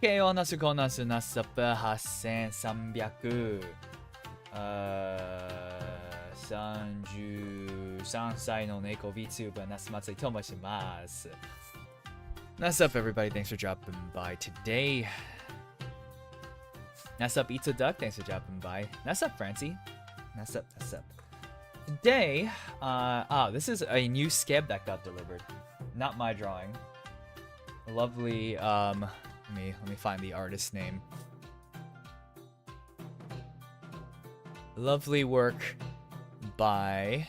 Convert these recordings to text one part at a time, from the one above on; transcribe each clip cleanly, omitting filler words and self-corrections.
Kei Nasu Nasu Nasu Matsuri 33歳の猫 VTuber ナス祭りと申します。What's up, everybody? Thanks for dropping by today. What's up, Eats a Duck? Thanks for dropping by. What's up, Francie? What's up? What's up? Today, this is a new Skeb that got delivered. Not my drawing. Lovely, let me find the artist's name. Lovely work by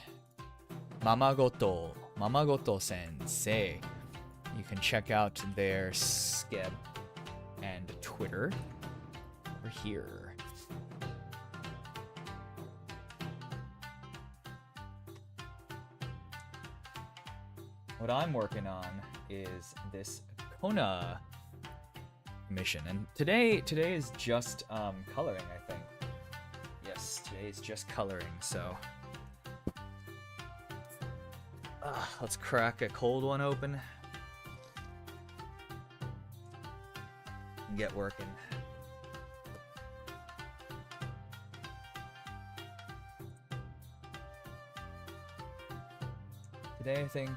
Mamagoto Sensei. You can check out their Skeb and Twitter over here. What I'm working on is this Kona mission, and today is just coloring, I think. Yes, today is just coloring, so let's crack a cold one open and get working. Today I think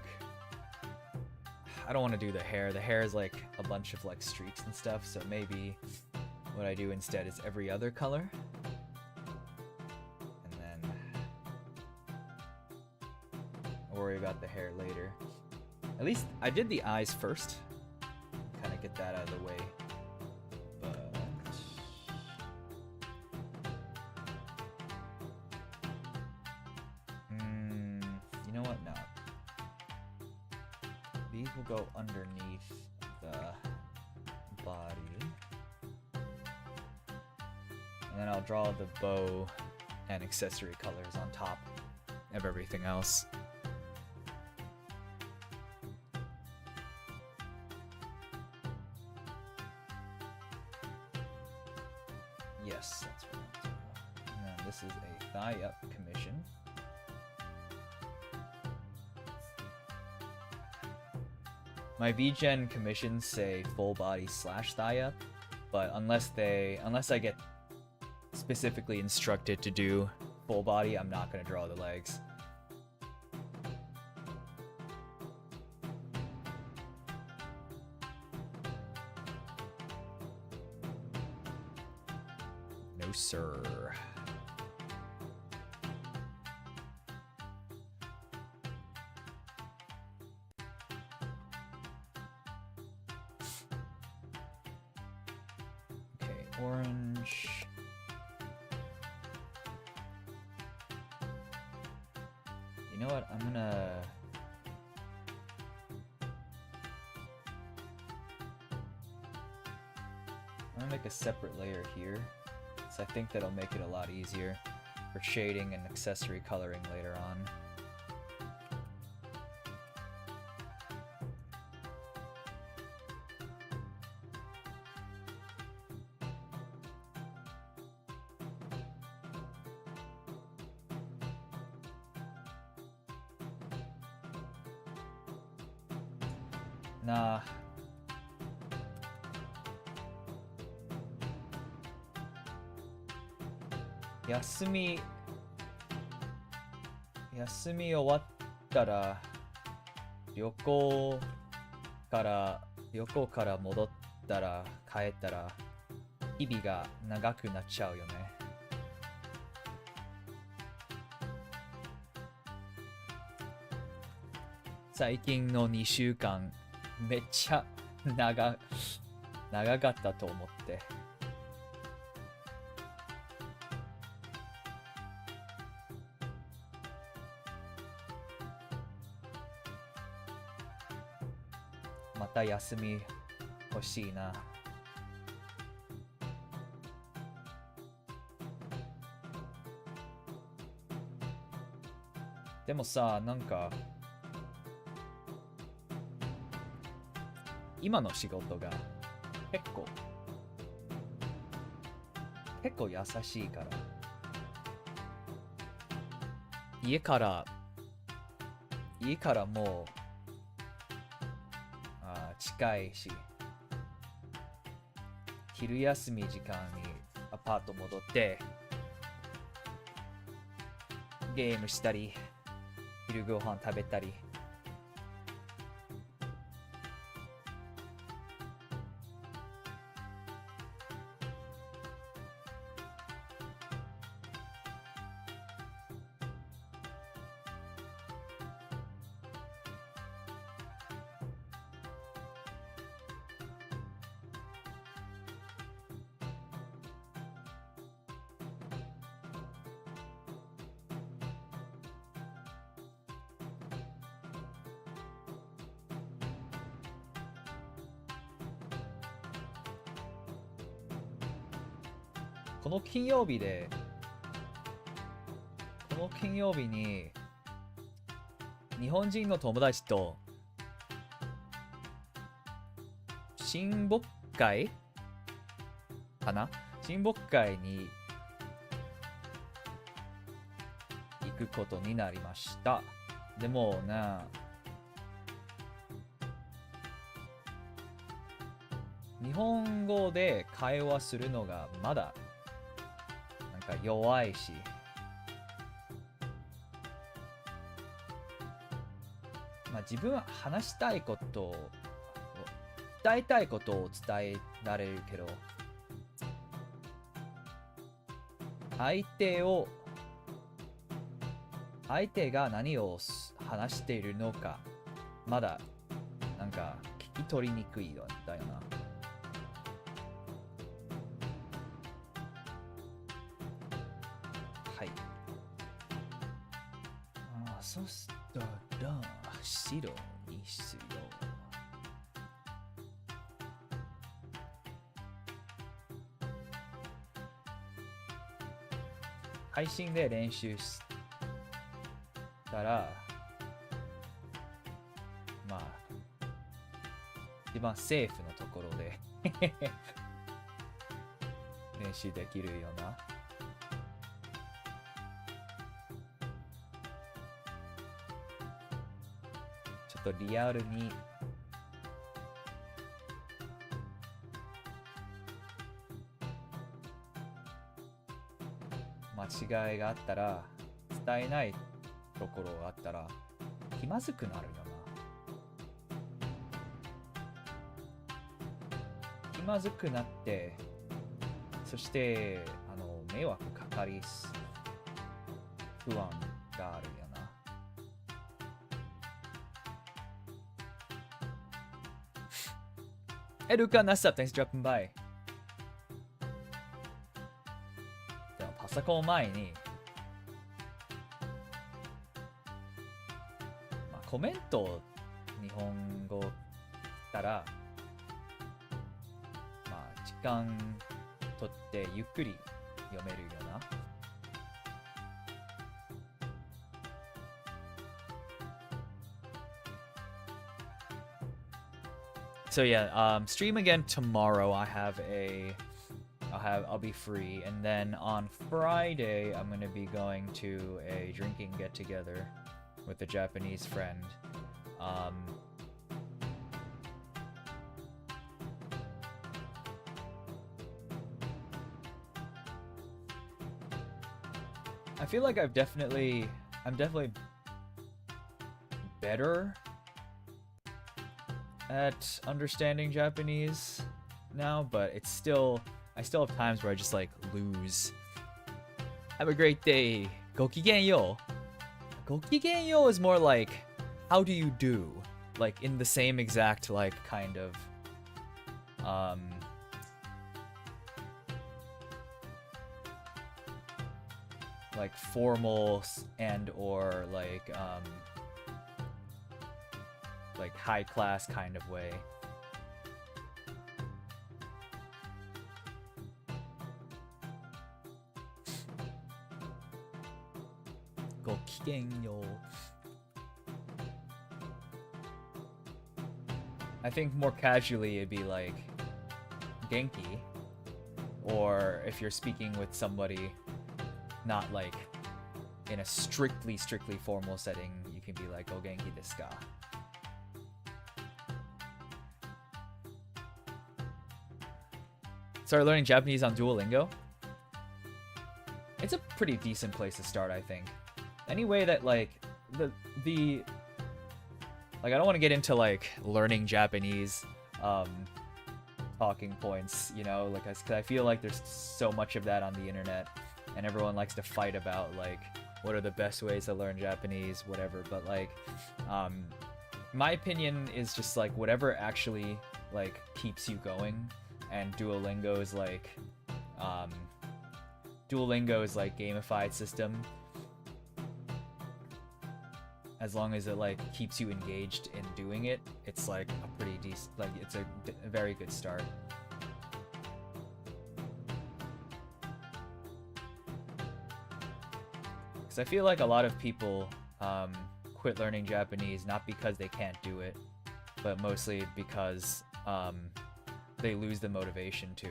I don't want to do the hair. The hair is like a bunch of like streaks and stuff, so maybe what I do instead is every other color. And then I'll worry about the hair later. At least I did the eyes first. Kind of get that out of the way. But you know what? No. These will go underneath the body. And then I'll draw the bow and accessory colors on top of everything else. Yes, that's what I'm doing. And then this is a thigh up commission. My VGen commissions say full body / thigh up, but unless I get specifically instructed to do full body, I'm not gonna draw the legs. No sir. Orange. You know what? I'm gonna make a separate layer here, so I think that'll make it a lot easier for shading and accessory coloring later on. Nah. Yasumi 終わったら旅行から戻ったら帰ったら日々が長くなっちゃうよね。最近の2週間めっちゃ長かったと思って。また休み欲しいな。でもさ、なんか今の仕事が結構優しいから、家からもう近いし、昼休み時間にアパート戻ってゲームしたり昼ご飯食べたり。この金曜日に日本人の友達と親睦会かな、親睦会に行くことになりました。でもね、日本語で会話するのがまだなんか弱いし、まあ自分は話したいことを伝えたいことを伝えられるけど、相手が何を話しているのかまだなんか聞き取りにくいよだよな。はい。そしたら白にしよう。配信で練習したら、まあ一番セーフのところで練習できるよな。ちょっとリアルに間違いがあったら、伝えないところがあったら気まずくなるよな。気まずくなって、そして迷惑かかり不安があるよな。Luca, Nasa, thanks for dropping by. でもパソコン前に、まあ、コメントを日本語したら、まあ時間とってゆっくり読めるよな。So yeah, stream again tomorrow. I'll be free, and then on Friday I'm gonna be going to a drinking get together with a Japanese friend. I feel like I'm definitely better at understanding Japanese now, but I still have times where I just like lose. Have a great day. Gokigen-yo. Gokigen-yo is more like, how do you do? Like in the same exact like kind of like formal and or like high class kind of way. Gokigen-yo. I think more casually it'd be like Genki, or if you're speaking with somebody not like in a strictly formal setting, you can be like, "O Genki desu ka?" Started learning Japanese on Duolingo. It's a pretty decent place to start, I think. Any way that like the like I don't want to get into like learning Japanese talking points, you know, like cause I feel like there's so much of that on the internet, and everyone likes to fight about like what are the best ways to learn Japanese, whatever. But like, my opinion is just like whatever actually like keeps you going, and Duolingo's like gamified system. As long as it like keeps you engaged in doing it, it's like a pretty decent, like it's a very good start. Because I feel like a lot of people quit learning Japanese not because they can't do it, but mostly because they lose the motivation to.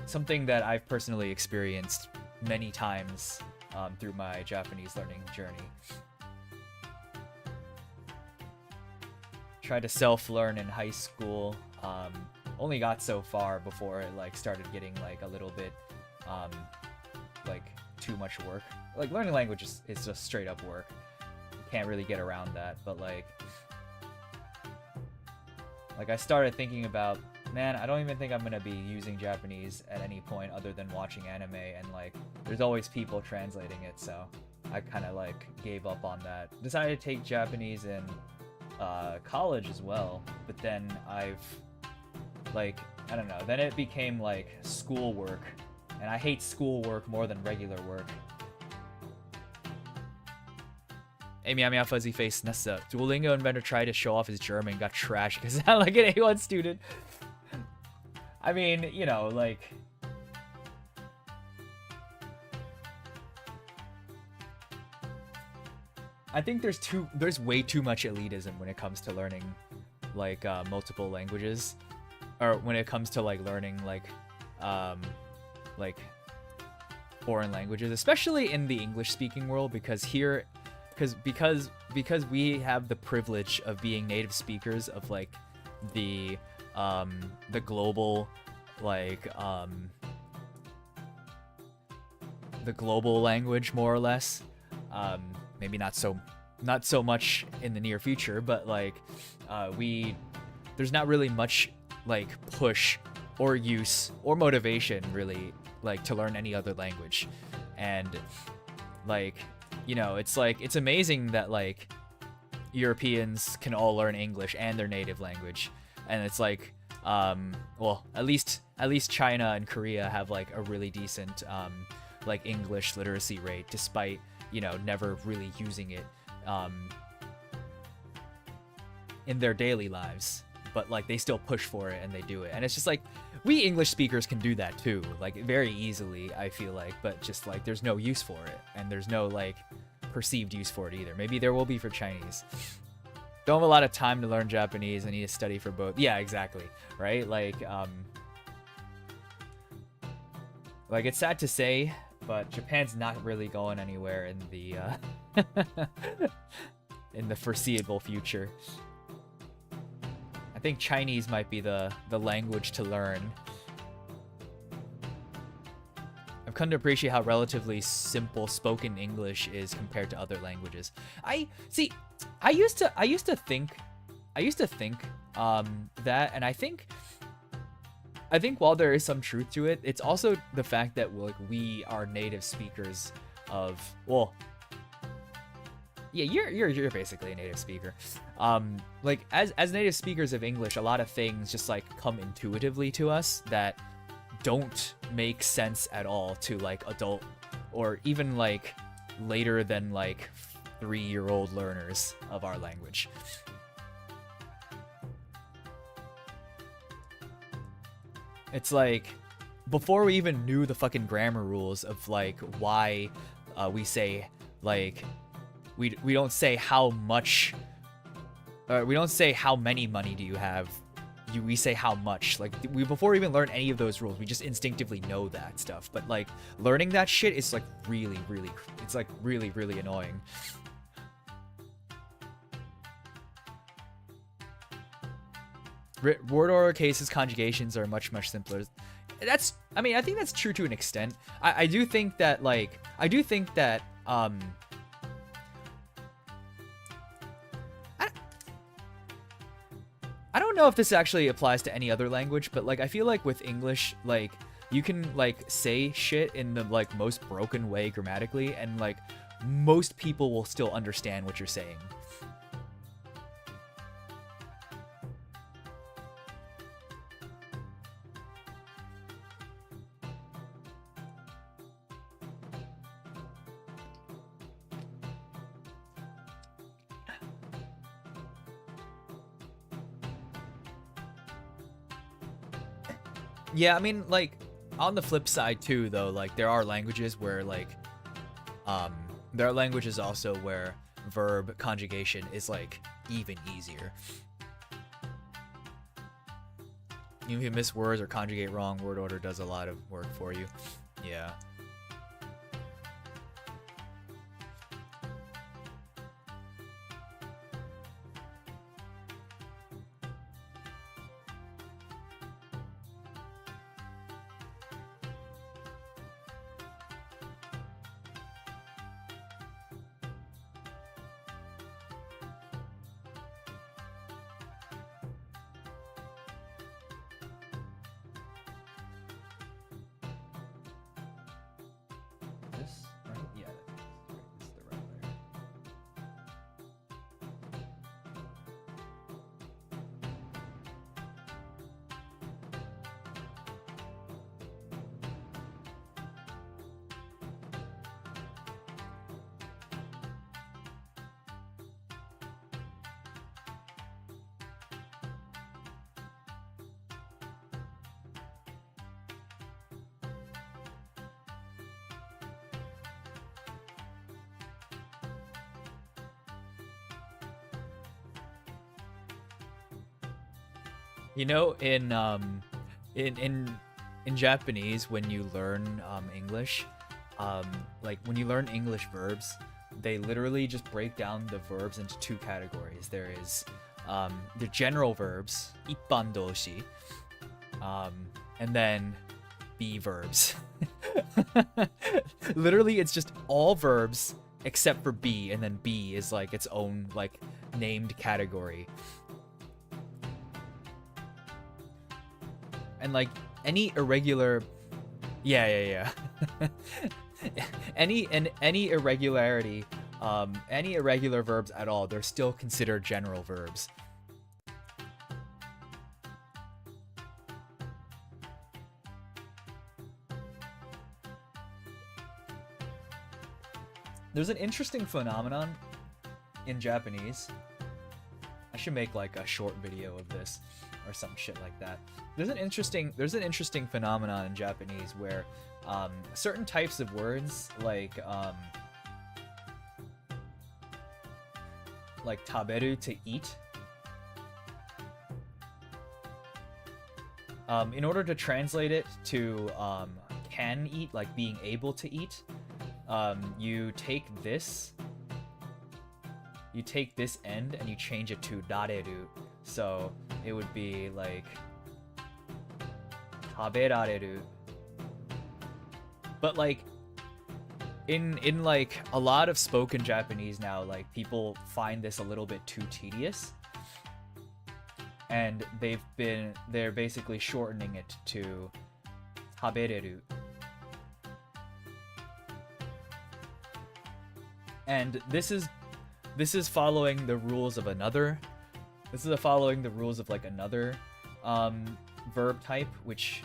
Something that I've personally experienced many times through my Japanese learning journey. Tried to self-learn in high school, only got so far before it like started getting like a little bit like too much work. Like learning languages is just straight up work. You can't really get around that, but like I started thinking about, man, I don't even think I'm gonna be using Japanese at any point other than watching anime, and like there's always people translating it, so I kind of like gave up on that. Decided to take Japanese in college as well, but then I've like, I don't know, then it became like schoolwork, and I hate schoolwork more than regular work. Hey, meow meow fuzzy face Nessa. Duolingo inventor tried to show off his German, got trashed because he sounded like an A1 student. I mean, you know, like I think there's way too much elitism when it comes to learning like multiple languages, or when it comes to like learning like foreign languages, especially in the English speaking world, because here because we have the privilege of being native speakers of like the global like the global language, more or less. Maybe not so much in the near future, but like there's not really much like push or use or motivation really like to learn any other language. And like, you know, it's like, it's amazing that like Europeans can all learn English and their native language, and it's like well, at least China and Korea have like a really decent like English literacy rate, despite, you know, never really using it in their daily lives, but like they still push for it and they do it. And it's just like, we English speakers can do that too, like very easily, I feel like, but just like there's no use for it, and there's no like perceived use for it either. Maybe there will be for Chinese. Don't have a lot of time to learn Japanese. I need to study for both. Yeah, exactly, right? Like it's sad to say, but Japan's not really going anywhere in the in the foreseeable future. I think Chinese might be the language to learn. I've come to appreciate how relatively simple spoken English is compared to other languages. I used to think that, and I think while there is some truth to it, it's also the fact that like we are native speakers of, well, yeah, you're basically a native speaker. Like as native speakers of English, a lot of things just like come intuitively to us that don't make sense at all to like adult or even like later than like 3-year-old learners of our language. It's like, before we even knew the fucking grammar rules of like why we say like we don't say how much, we don't say how many money do you have, we say how much. Like before we even learn any of those rules, we just instinctively know that stuff. But like learning that shit is like really it's like really annoying. Word order cases, conjugations are much simpler. that's, I mean, I think that's true to an extent. I do think that, like, I don't know if this actually applies to any other language, but, like, I feel like with English, like, you can, like, say shit in the, like, most broken way grammatically, and, like, most people will still understand what you're saying. Yeah, I mean, like, on the flip side too, though, like, there are languages where, like, there are languages also where verb conjugation is, like, even easier. If you miss words or conjugate wrong, word order does a lot of work for you. Yeah. This, right? Yeah, this is the right layer. You know, in Japanese, when you learn English, like when you learn English verbs, they literally just break down the verbs into two categories. There is the general verbs, ippan doshi, and then be verbs. Literally, it's just all verbs except for be, and then be is like its own like named category. And like any irregular, yeah. any irregularity, any irregular verbs at all, they're still considered general verbs. There's an interesting phenomenon in Japanese. I should make like a short video of this or some shit like that. There's an interesting phenomenon in Japanese where certain types of words like taberu, to eat, in order to translate it to can eat, like being able to eat, you take this end and you change it to dareru. So it would be like taberareru. But like in like a lot of spoken Japanese now, like people find this a little bit too tedious, and they're basically shortening it to tabereru. And this is following the rules of another. This is following the rules of like another verb type, which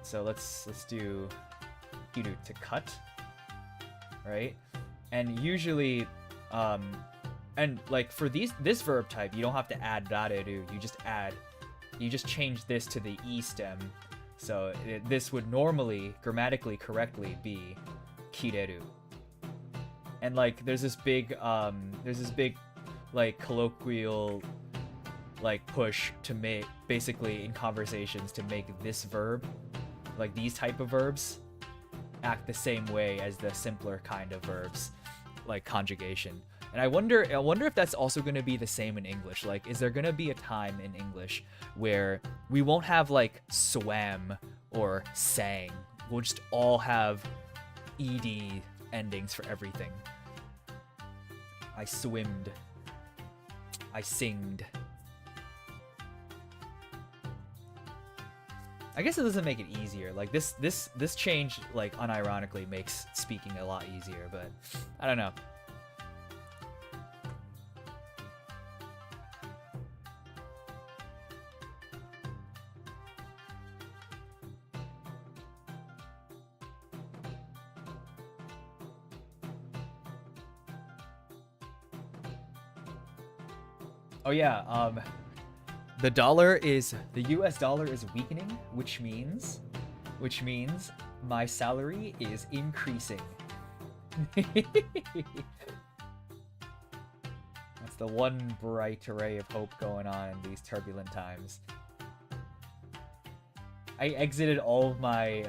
so let's do hiru, to cut, right? And usually and like for this verb type, you don't have to add dareru. You just change this to the e stem. So this would normally grammatically correctly be kireru. And like there's this big like colloquial like push to make, basically in conversations, to make this verb, like these type of verbs, act the same way as the simpler kind of verbs, like conjugation. And I wonder if that's also going to be the same in English. Like, is there going to be a time in English where we won't have like swam or sang? We'll just all have ed endings for everything. I swimmed. I singed. I guess it doesn't make it easier. Like this change, like unironically, makes speaking a lot easier. But I don't know. Oh yeah, the US dollar is weakening, which means my salary is increasing. That's the one bright ray of hope going on in these turbulent times. I exited all of my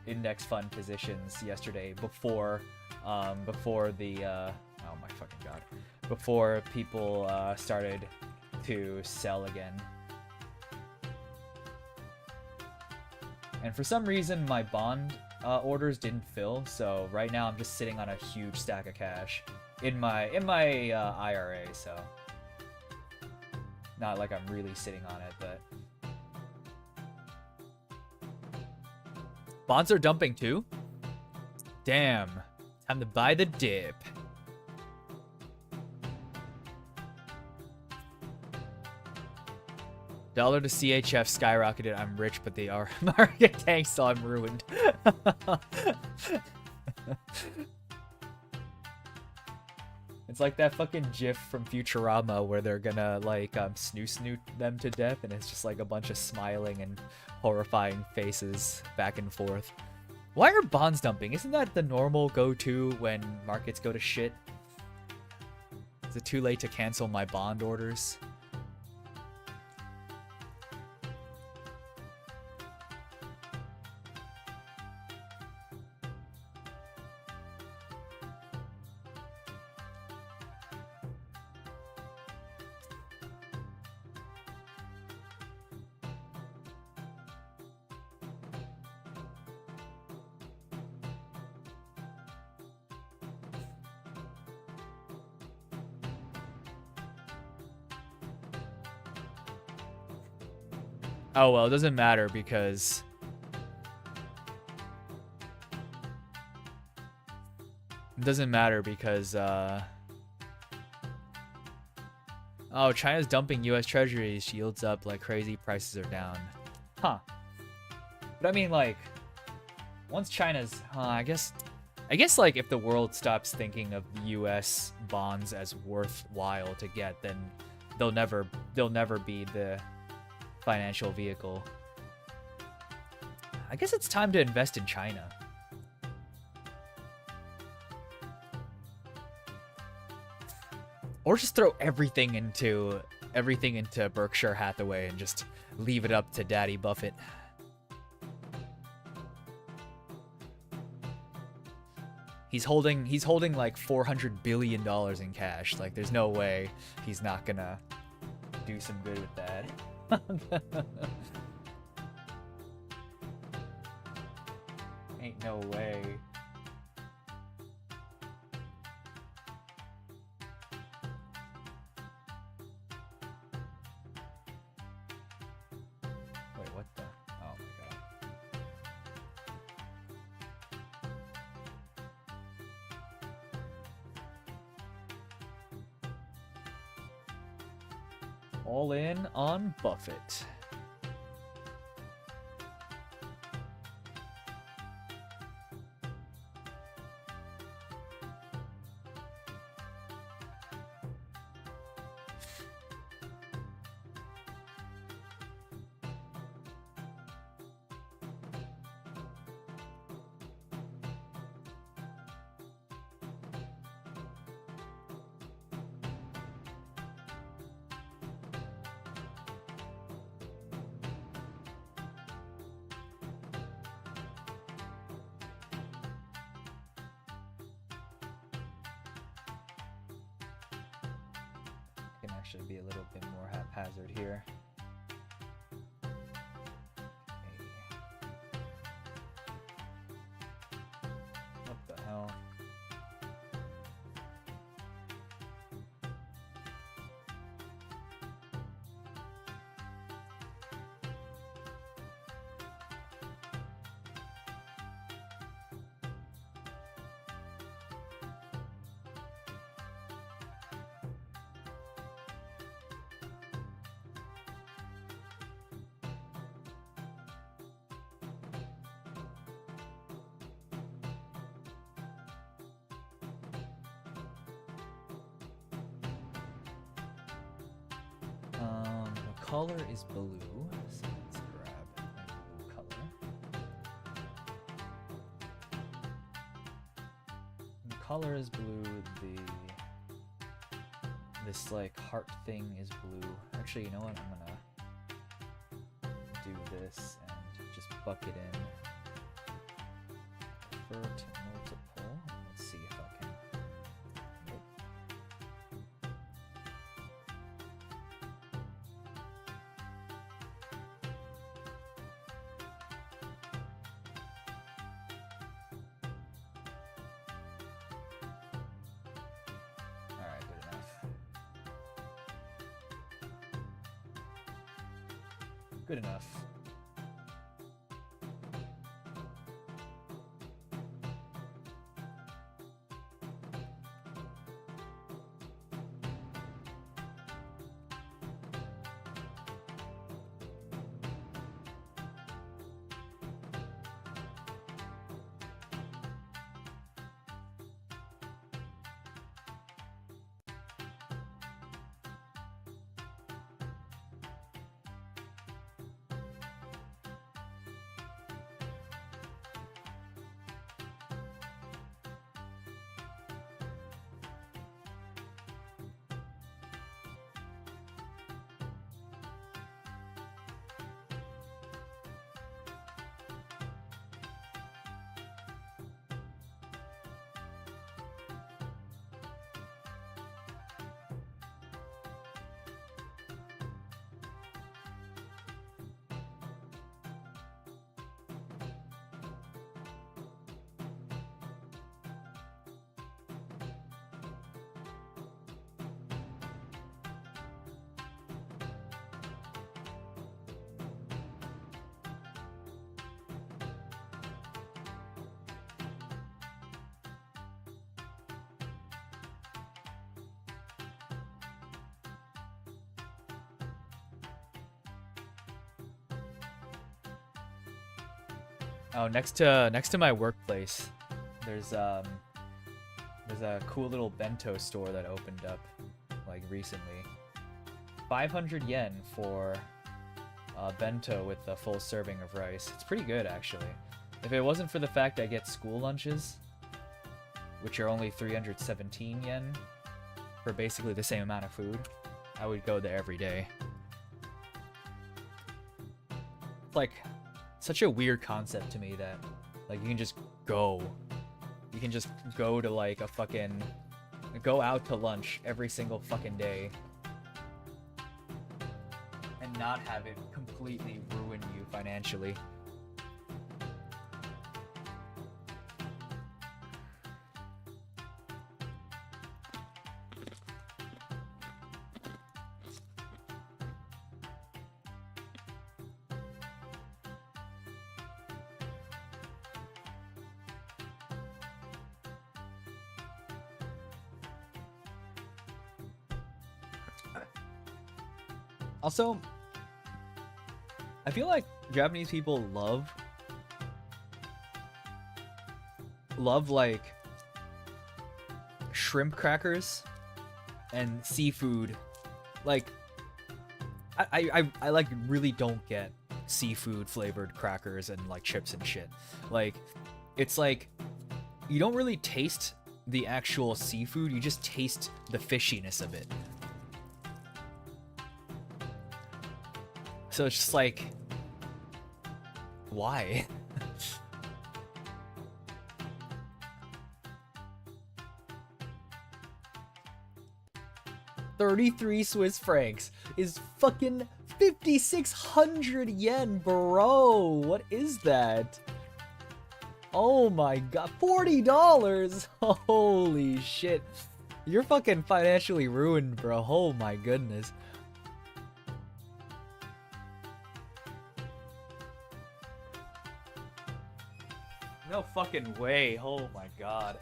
index fund positions yesterday before the oh my fucking god. Before people started to sell again. And for some reason my bond orders didn't fill, so right now I'm just sitting on a huge stack of cash in my IRA, so not like I'm really sitting on it, but bonds are dumping too? Damn. Time to buy the dip. Dollar to CHF skyrocketed. I'm rich, but they are market tanked, so I'm ruined. It's like that fucking GIF from Futurama where they're gonna like snoo them to death, and it's just like a bunch of smiling and horrifying faces back and forth. Why are bonds dumping? Isn't that the normal go-to when markets go to shit? Is it too late to cancel my bond orders? Oh well, it doesn't matter because oh, China's dumping US treasuries, yields up like crazy, prices are down. Huh. But I mean, like, once China's I guess like if the world stops thinking of US bonds as worthwhile to get, then they'll never be the financial vehicle. I guess it's time to invest in China. Or just throw everything into Berkshire Hathaway and just leave it up to Daddy Buffett. He's holding like $400 billion in cash. Like there's no way he's not gonna do some good with that. Ain't no way. Wait, what the? Oh my god. All in on Buffett. actually be a little bit more haphazard here. What the hell? The color is blue, so let's grab a blue color. The color is blue, this like heart thing is blue. Actually, you know what? I'm gonna do this and just buck it in. Convert multiple. Let's see if I can. Nope. Alright, good enough. Good enough. Oh, next to my workplace, there's a cool little bento store that opened up like recently. 500 yen for a bento with a full serving of rice. It's pretty good actually. If it wasn't for the fact I get school lunches, which are only 317 yen for basically the same amount of food, I would go there every day. It's like such a weird concept to me that like you can just go to like a fucking go out to lunch every single fucking day and not have it completely ruin you financially. Also, I feel like Japanese people love like shrimp crackers and seafood. Like I like really don't get seafood flavored crackers and like chips and shit. Like it's like you don't really taste the actual seafood, you just taste the fishiness of it. So it's just like, why? 33 Swiss francs is fucking 5,600 yen, bro. What is that? Oh my god, $40. Holy shit. You're fucking financially ruined, bro. Oh my goodness. No fucking way. Oh my god.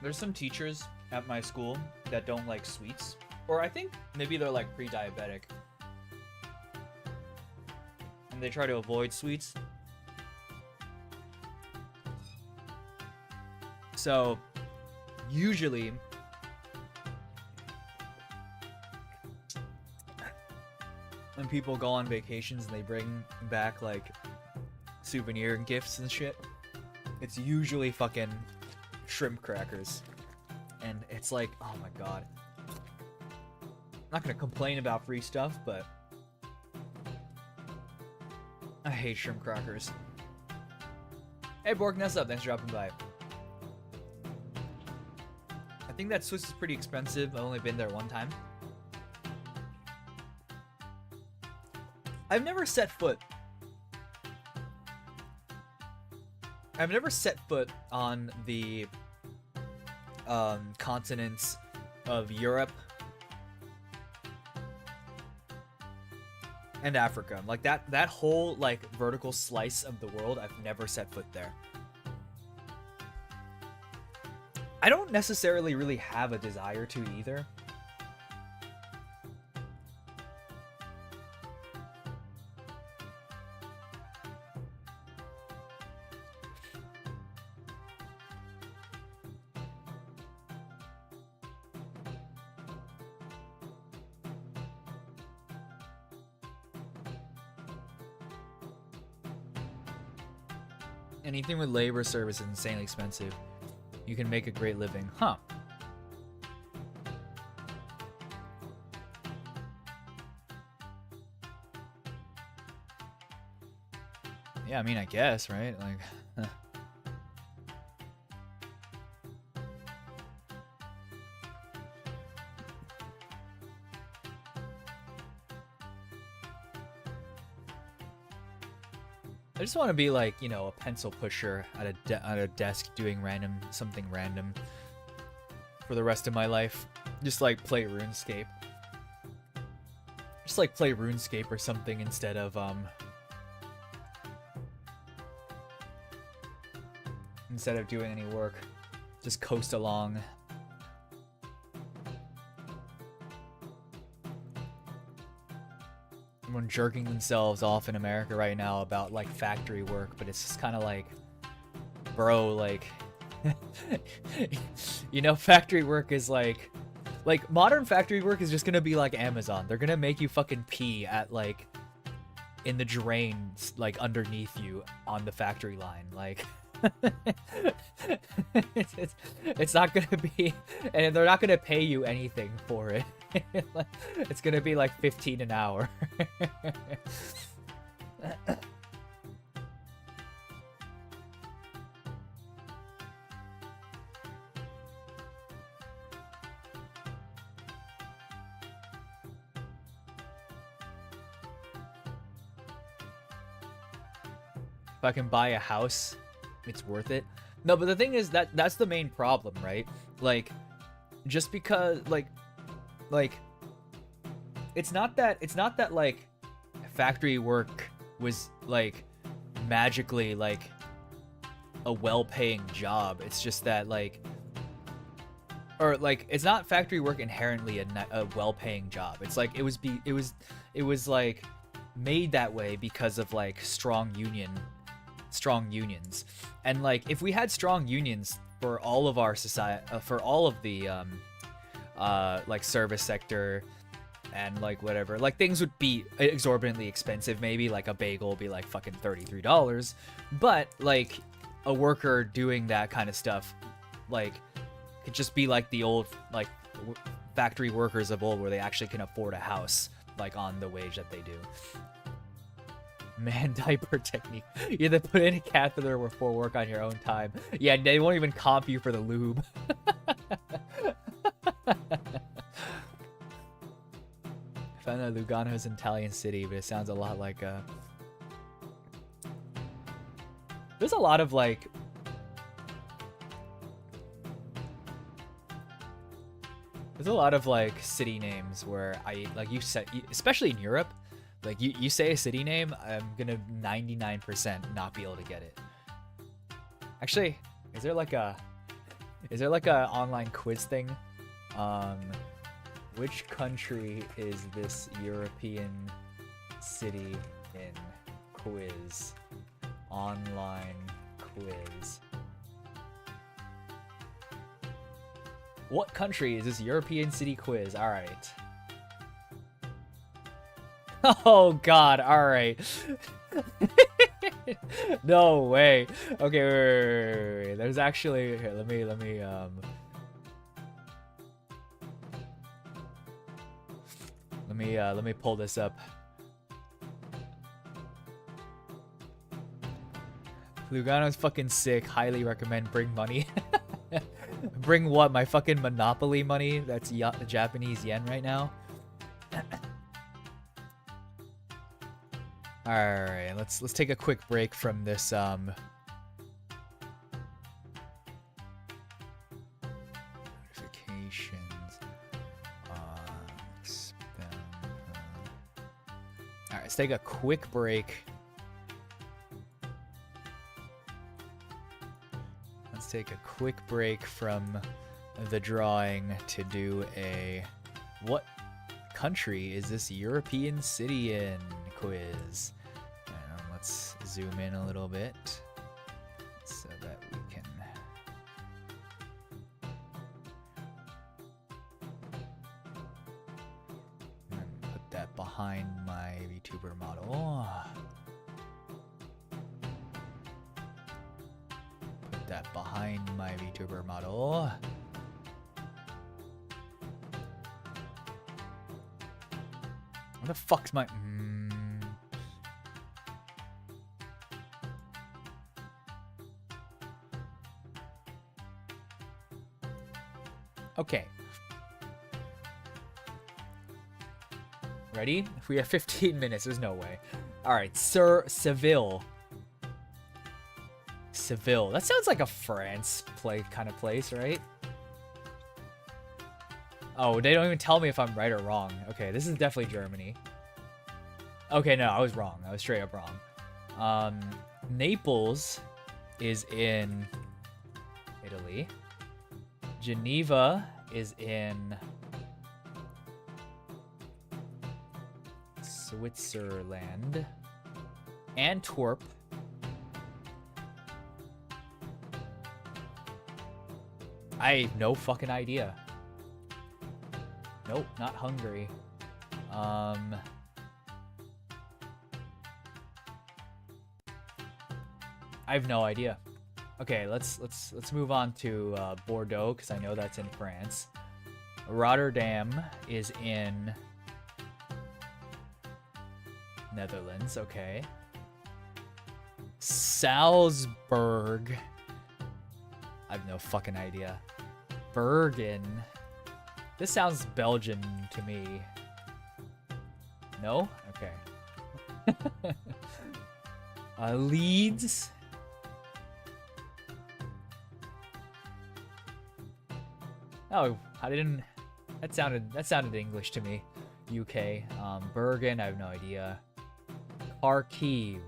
There's some teachers at my school that don't like sweets. Or I think maybe they're like pre-diabetic. And they try to avoid sweets. So, usually, when people go on vacations and they bring back like souvenir gifts and shit, it's usually fucking shrimp crackers. And it's like, oh my god. I'm not gonna complain about free stuff, but I hate shrimp crackers. Hey Bork, what's up? Thanks for dropping by. I think that Swiss is pretty expensive. I've only been there one time. I've never set foot on the continents of Europe and Africa. Like that whole like vertical slice of the world, I've never set foot there. I don't necessarily really have a desire to either. Anything with labor service is insanely expensive. You can make a great living. Huh. Yeah, I mean, I guess, right? Like, I just want to be like, you know, a pencil pusher at a desk doing something random for the rest of my life. Just like play RuneScape. Just like play RuneScape or something instead of doing any work. Just coast along. Everyone jerking themselves off in America right now about like factory work, but it's just kind of like, bro, like, you know, factory work is like modern factory work is just gonna be like Amazon. They're gonna make you fucking pee at like in the drains like underneath you on the factory line, like. It's not gonna be, and they're not gonna pay you anything for it. It's gonna be like 15 an hour. If I can buy a house, it's worth it. No, but the thing is that's the main problem, right? Like, just because like it's not that like factory work was like magically like a well-paying job. It's just that like, or like, it's not factory work inherently a well-paying job. It's like it was like made that way because of like strong unions. And like if we had strong unions for all of our society, for all of the like service sector and like whatever, like things would be exorbitantly expensive. Maybe like a bagel would be like fucking $33, but like a worker doing that kind of stuff like could just be like the old like factory workers of old, where they actually can afford a house like on the wage that they do. Man, diaper technique. You have to put in a catheter before work on your own time. Yeah, they won't even comp you for the lube. I found that Lugano is an Italian city, but it sounds a lot like there's a lot of like city names where I like, you said, especially in Europe, like you say a city name, I'm gonna 99% not be able to get it. Actually, is there like a online quiz thing? Which country is this European city in? Quiz. Online quiz. What country is this European city quiz? All right. Oh God! All right. No way. Okay, wait. There's actually here. Let me pull this up. Lugano's fucking sick. Highly recommend. Bring money. Bring what? My fucking Monopoly money? That's Japanese yen right now. All right, let's take a quick break from this notifications. All right, let's take a quick break. Let's take a quick break from the drawing to do a what country is this European city in quiz. Let's zoom in a little bit so that we can put that behind my VTuber model. Put that behind my VTuber model. What the fuck's my... Okay. Ready? If we have 15 minutes, there's no way. Alright, Seville. Seville. That sounds like a France kind of place, right? Oh, they don't even tell me if I'm right or wrong. Okay, this is definitely Germany. Okay, no, I was wrong. I was straight up wrong. Naples is in Italy. Geneva is in Switzerland. Antwerp. I have no fucking idea. Nope, not Hungary. I have no idea. Okay, let's move on to Bordeaux, because I know that's in France. Rotterdam is in Netherlands. Okay. Salzburg. I have no fucking idea. Bergen. This sounds Belgian to me. No? Okay. Leeds. Oh, I didn't. That sounded English to me. UK. Bergen. I have no idea. Kharkiv.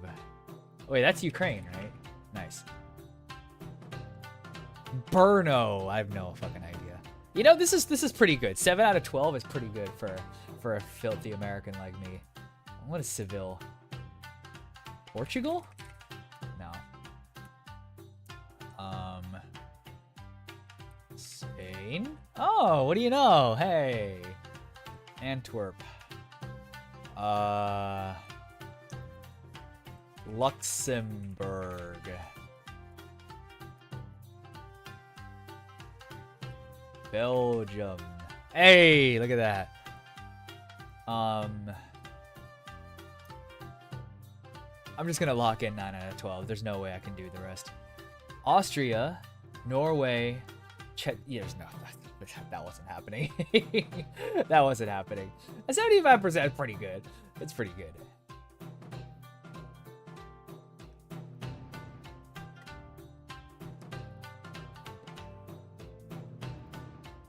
Wait, that's Ukraine, right? Nice. Brno. I have no fucking idea. You know, this is pretty good. 7 out of 12 is pretty good for a filthy American like me. What is Seville? Portugal? No. Spain? Oh, what do you know? Hey. Antwerp. Luxembourg. Belgium. Hey, look at that. I'm just gonna lock in 9 out of 12. There's no way I can do the rest. Austria, Norway, yeah, there's no, that wasn't happening. That wasn't happening. 75% is pretty good. It's pretty good.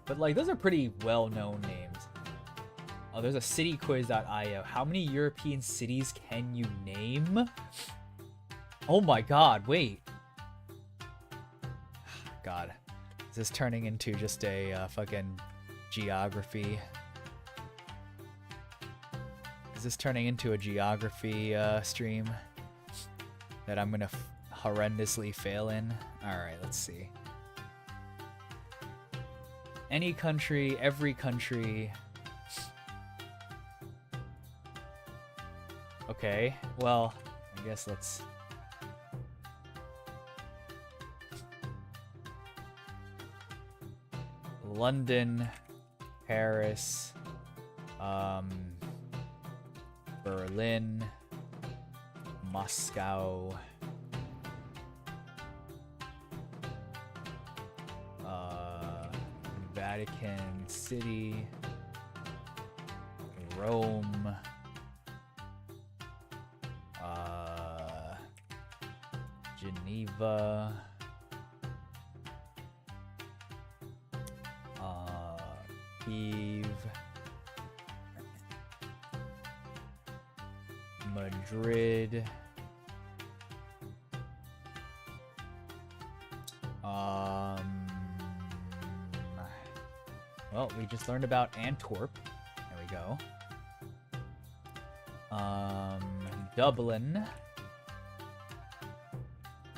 But like, those are pretty well-known names. Oh, there's a cityquiz.io. How many European cities can you name? Oh my god, wait. God. Is this turning into just a fucking geography? Is this turning into a geography stream that I'm gonna horrendously fail in? Alright, let's see. Any country, every country. Okay, well, I guess let's... London, Paris, Berlin, Moscow, Vatican City, Rome, Geneva, Kyiv, Madrid, well, we just learned about Antwerp. There we go. Dublin,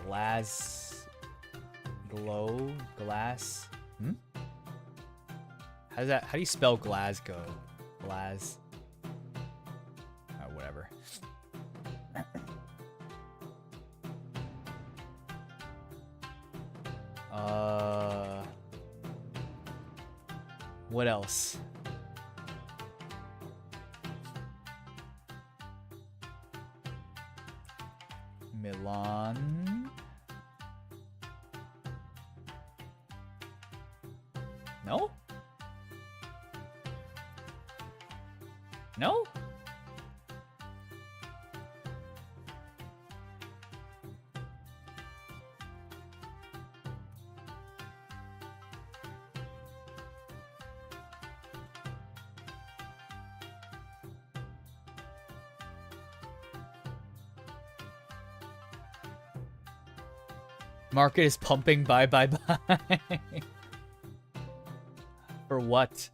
Glass. How do you spell Glasgow? Whatever. What else? Milan. No? No? Market is pumping. Bye. For what?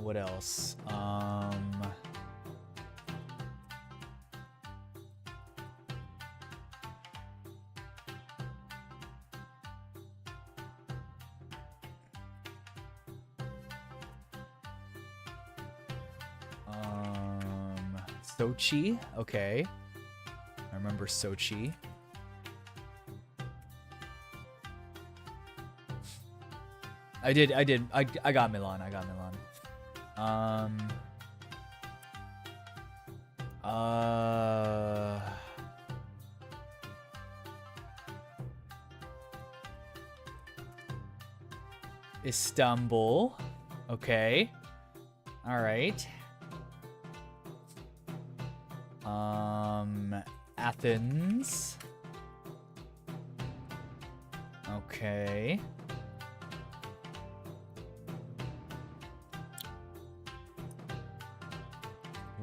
What else? Sochi, okay. I remember Sochi. I got Milan. Istanbul, okay. All right. Athens. Okay.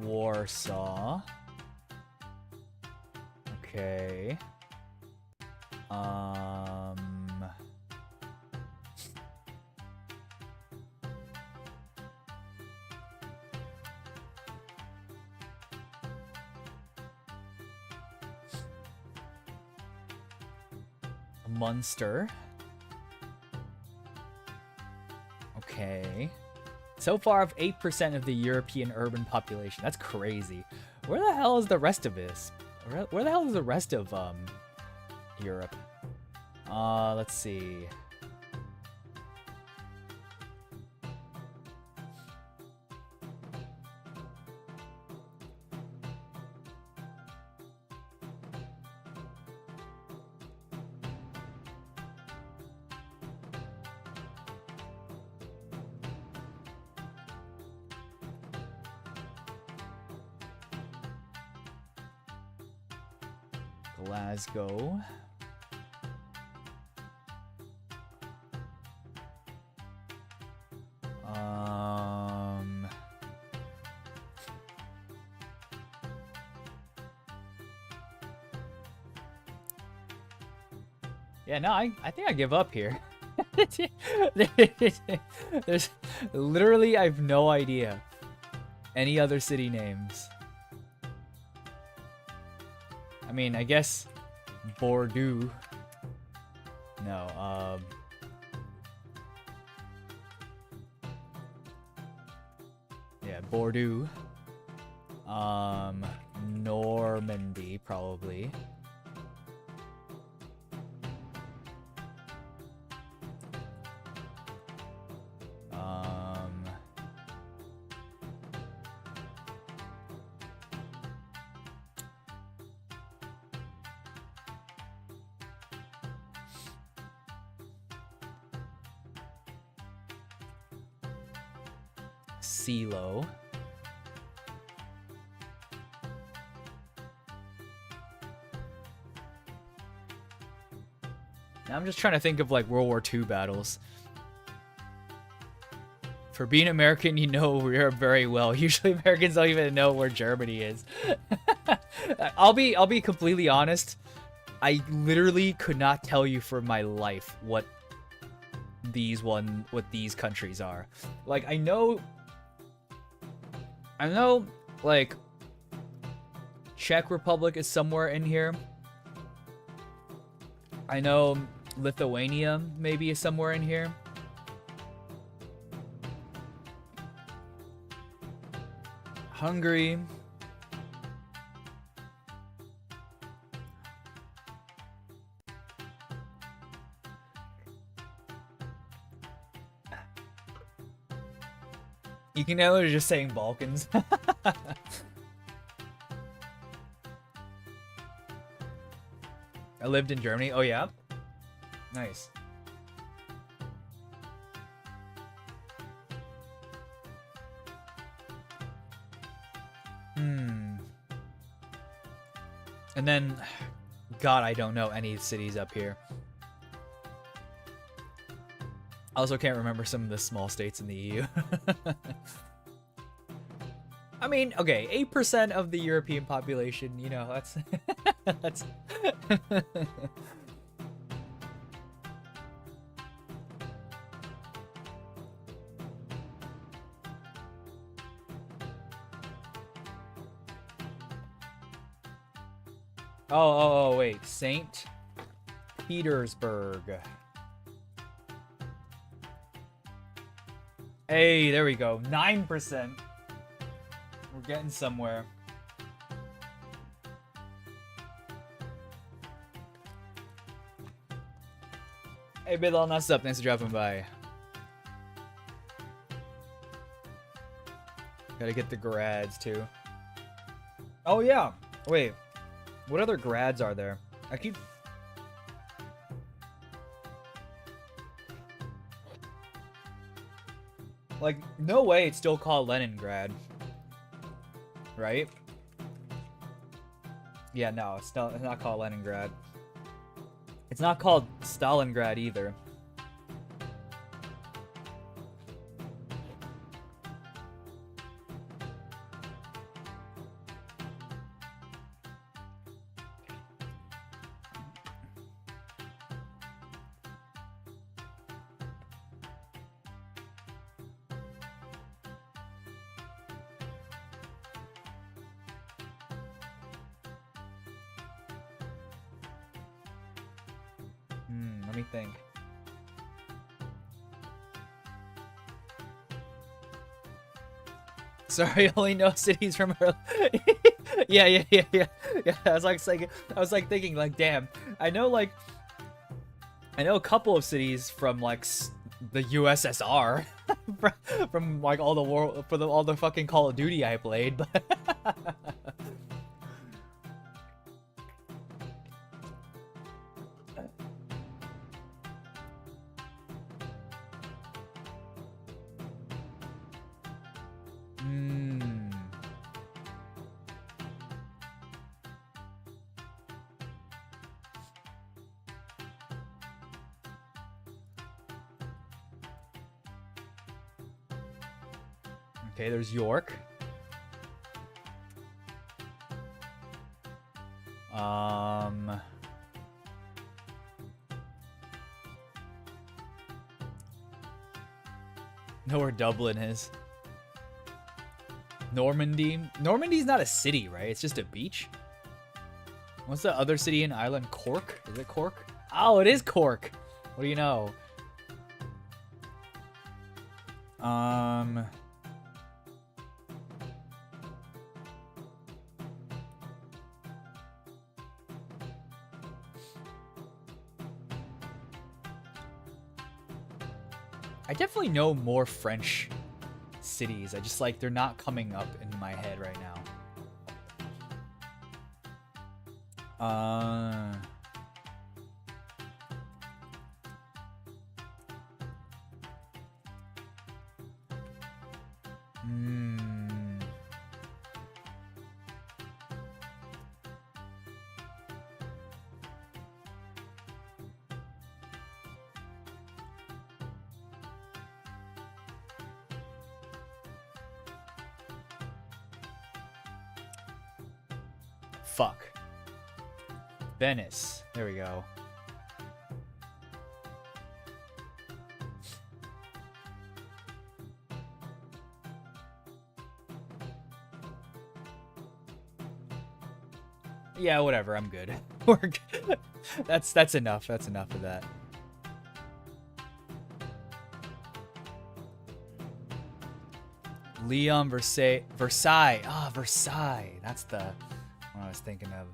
Warsaw. Okay. Munster. Okay. So far, of 8% of the European urban population. That's crazy. Where the hell is the rest of this? Where the hell is the rest of Europe? Let's see. Glasgow. Yeah, no, I think I give up here. There's literally, I have no idea any other city names. I mean, I guess Bordeaux. No, yeah, Bordeaux. Normandy, probably. CeeLo. Now I'm just trying to think of like World War II battles. For being American, you know Europe very well. Usually Americans don't even know where Germany is. I'll be completely honest. I literally could not tell you for my life what these countries are. Like I know like Czech Republic is somewhere in here. I know Lithuania maybe is somewhere in here. Hungary. You can know they're just saying Balkans. I lived in Germany. Oh yeah? Nice. And then, God, I don't know any cities up here. I also can't remember some of the small states in the EU. I mean, okay, 8% of the European population, you know, that's... that's... Oh, wait. St. Petersburg. Hey, there we go. 9%. We're getting somewhere. Hey, Bilal, Nasu up. Thanks for dropping by. Gotta get the grads, too. Oh, yeah. Wait. What other grads are there? I keep... Like, no way it's still called Leningrad. Right? Yeah, no, it's not called Leningrad. It's not called Stalingrad either. Let me think. Sorry, I only know cities from her. Yeah. I was like thinking like, damn. I know a couple of cities from like the USSR, from like all the all the fucking Call of Duty I played, but. Okay, there's York. Know where Dublin is. Normandy. Normandy's not a city, right? It's just a beach. What's the other city in Ireland? Cork? Is it Cork? Oh, it is Cork. What do you know? I definitely know more French cities. I just like they're not coming up in my head right now. Fuck. Venice. There we go. Yeah, whatever. I'm good. We're good. That's enough. That's enough of that. Leon Versailles. Ah, Versailles. That's the one I was thinking of.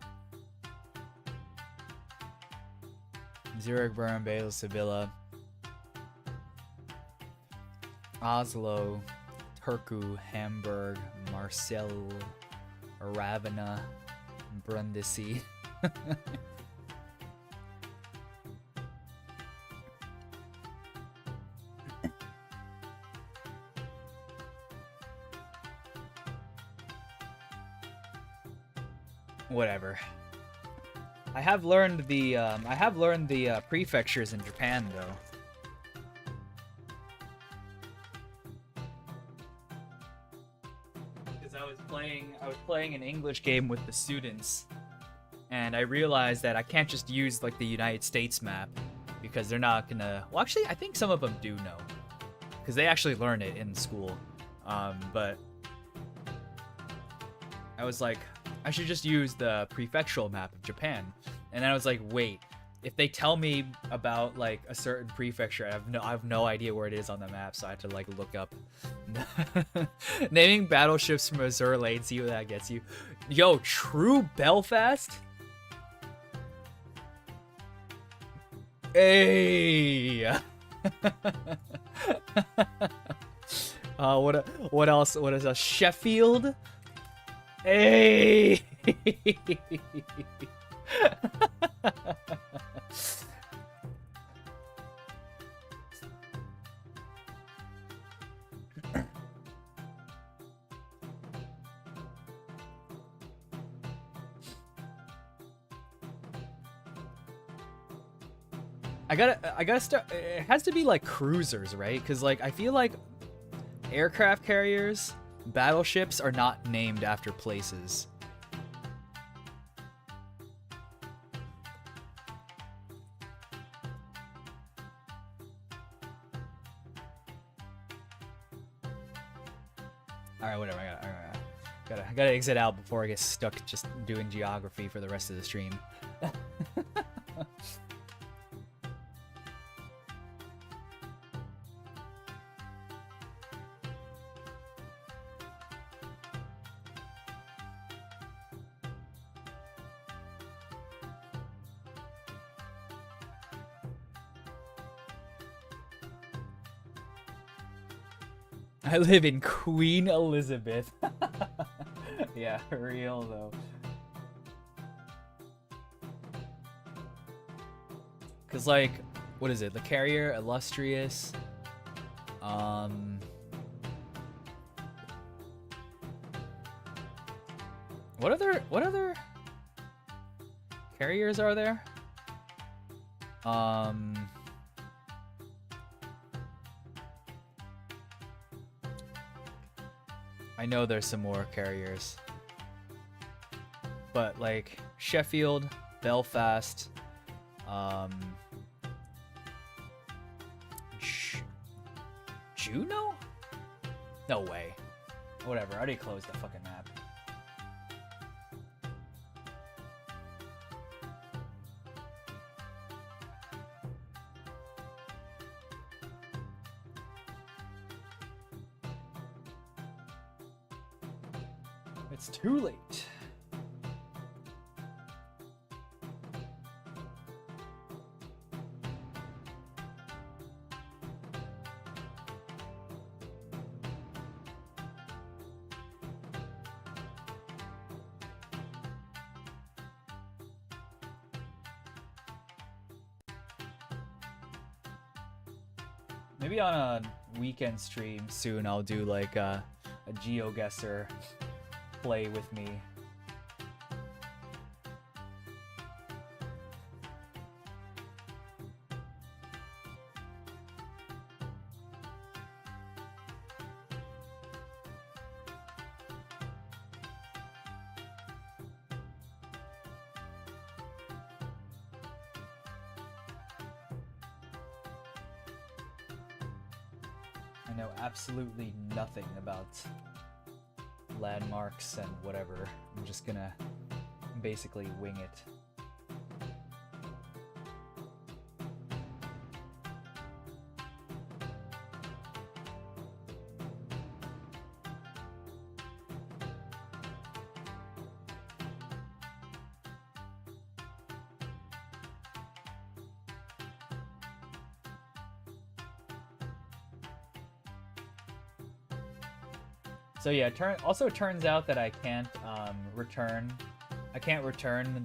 Zurich, Bern, Basel, Sevilla, Oslo, Turku, Hamburg, Marseille, Ravenna, Brindisi. Whatever. I have learned the prefectures in Japan though. Because I was playing an English game with the students, and I realized that I can't just use like the United States map because they're not gonna. Well, actually, I think some of them do know because they actually learn it in school. But I was like, I should just use the prefectural map of Japan. And then I was like, wait, if they tell me about like a certain prefecture, I have no idea where it is on the map, so I had to like look up. Naming battleships from Azure Lane, see what that gets you. Yo, true Belfast? Hey. What else? What is a Sheffield? Hey. I gotta start. It has to be like cruisers, right? Because like I feel like aircraft carriers, battleships are not named after places. Alright, whatever. I gotta exit out before I get stuck just doing geography for the rest of the stream. I live in Queen Elizabeth. Yeah, real though. Cause like, what is it? The carrier, illustrious. What other carriers are there? I know there's some more carriers. But like Sheffield, Belfast, Juno? No way. Whatever, I already closed the fucking map. It's too late. Maybe on a weekend stream soon I'll do like a GeoGuessr play with me. I know absolutely nothing about landmarks and whatever. I'm just gonna basically wing it. So yeah, also turns out that I can't return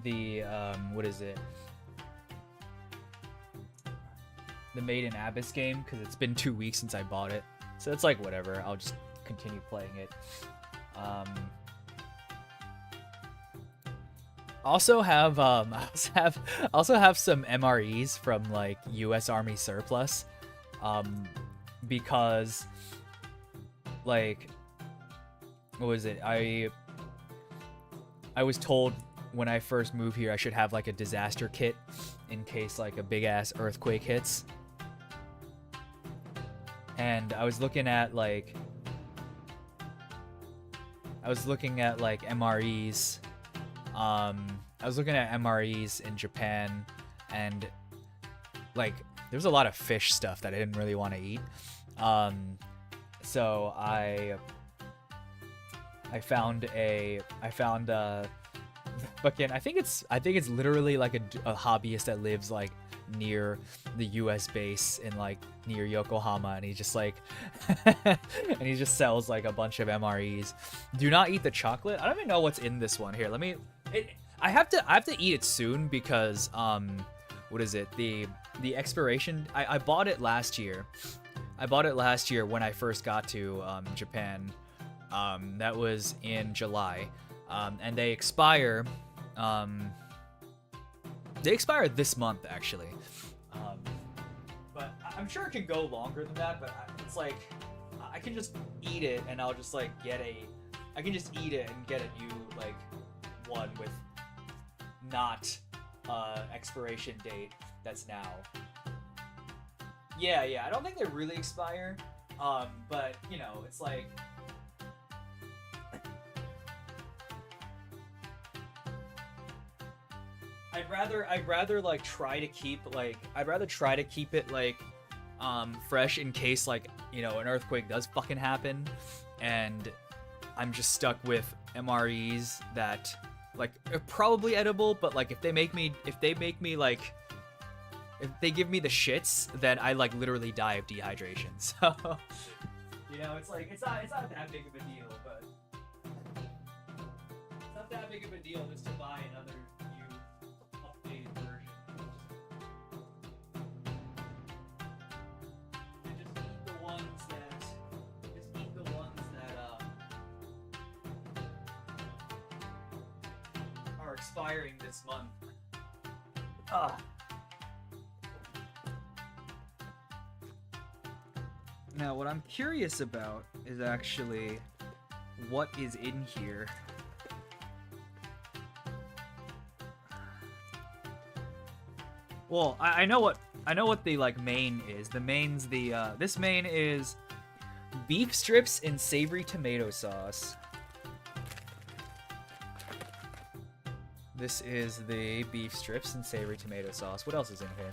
the what is it? The Made in Abyss game because it's been 2 weeks since I bought it. So it's like whatever, I'll just continue playing it. Also have some MREs from like US Army surplus because like what was it? I was told when I first moved here I should have like a disaster kit in case like a big ass earthquake hits. And I was looking at like MREs. I was looking at MREs in Japan and like there's a lot of fish stuff that I didn't really want to eat. So I found fucking I think it's literally like a hobbyist that lives like near the US base in like near Yokohama, and he just like and he just sells like a bunch of MREs. Do not eat the chocolate. I don't even know what's in this one. Here, let me I have to eat it soon because what is it? The expiration, I bought it last year. I bought it last year when I first got to Japan. That was in July, and they expire this month actually, but I'm sure it can go longer than that, but it's like I can just eat it and I'll just like I can just eat it and get a new like one with not expiration date that's now. Yeah, I don't think they really expire, but you know, it's like I'd rather like try to keep it like fresh in case like, you know, an earthquake does fucking happen and I'm just stuck with MREs that like are probably edible, but like if they give me the shits, then I like literally die of dehydration. So You know, it's like it's not that big of a deal, but it's not that big of a deal just to buy another new updated version. And just eat the ones that are expiring this month. Ah. Now, what I'm curious about is actually what is in here. Well, I know what the like main is. The main's the this main is beef strips in savory tomato sauce. This is the beef strips and savory tomato sauce. What else is in here?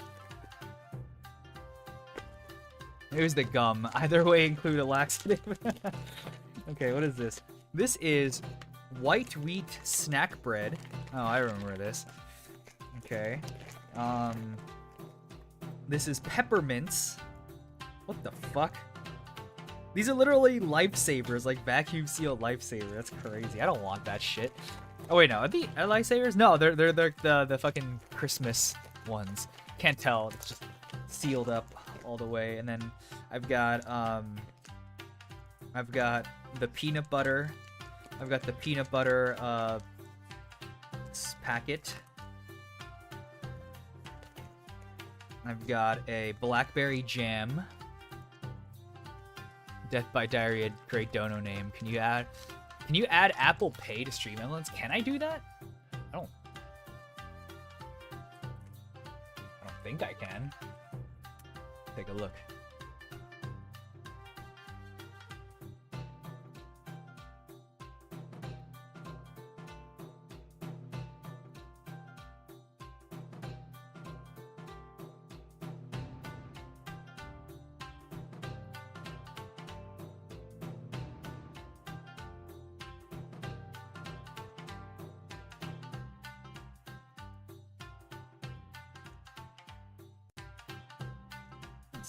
Here's the gum. Either way, include a laxative. Okay, what is this? This is white wheat snack bread. Oh, I remember this. Okay. This is peppermints. What the fuck? These are literally lifesavers, like vacuum seal lifesaver. That's crazy. I don't want that shit. Oh wait, no, are lifesavers? No, they're the fucking Christmas ones. Can't tell. It's just sealed up all the way. And then I've got the peanut butter. I've got the peanut butter packet. I've got a blackberry jam. Death by Diarrhea, great dono name. Can you add Apple Pay to Stream Elements? Can I do that? I don't think I can. Take a look.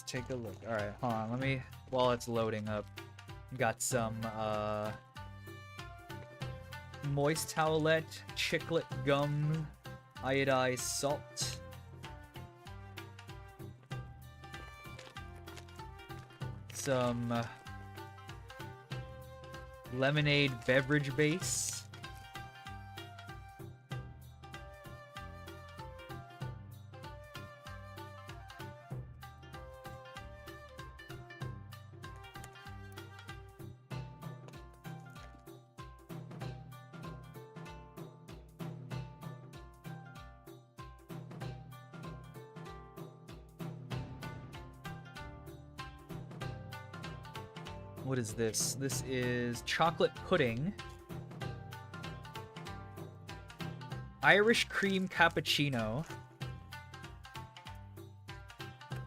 Take a look. All right, hold on. Let me, while it's loading up, got some moist towelette, chiclet gum, iodized salt, some lemonade beverage base. What is this? This is chocolate pudding, Irish cream cappuccino,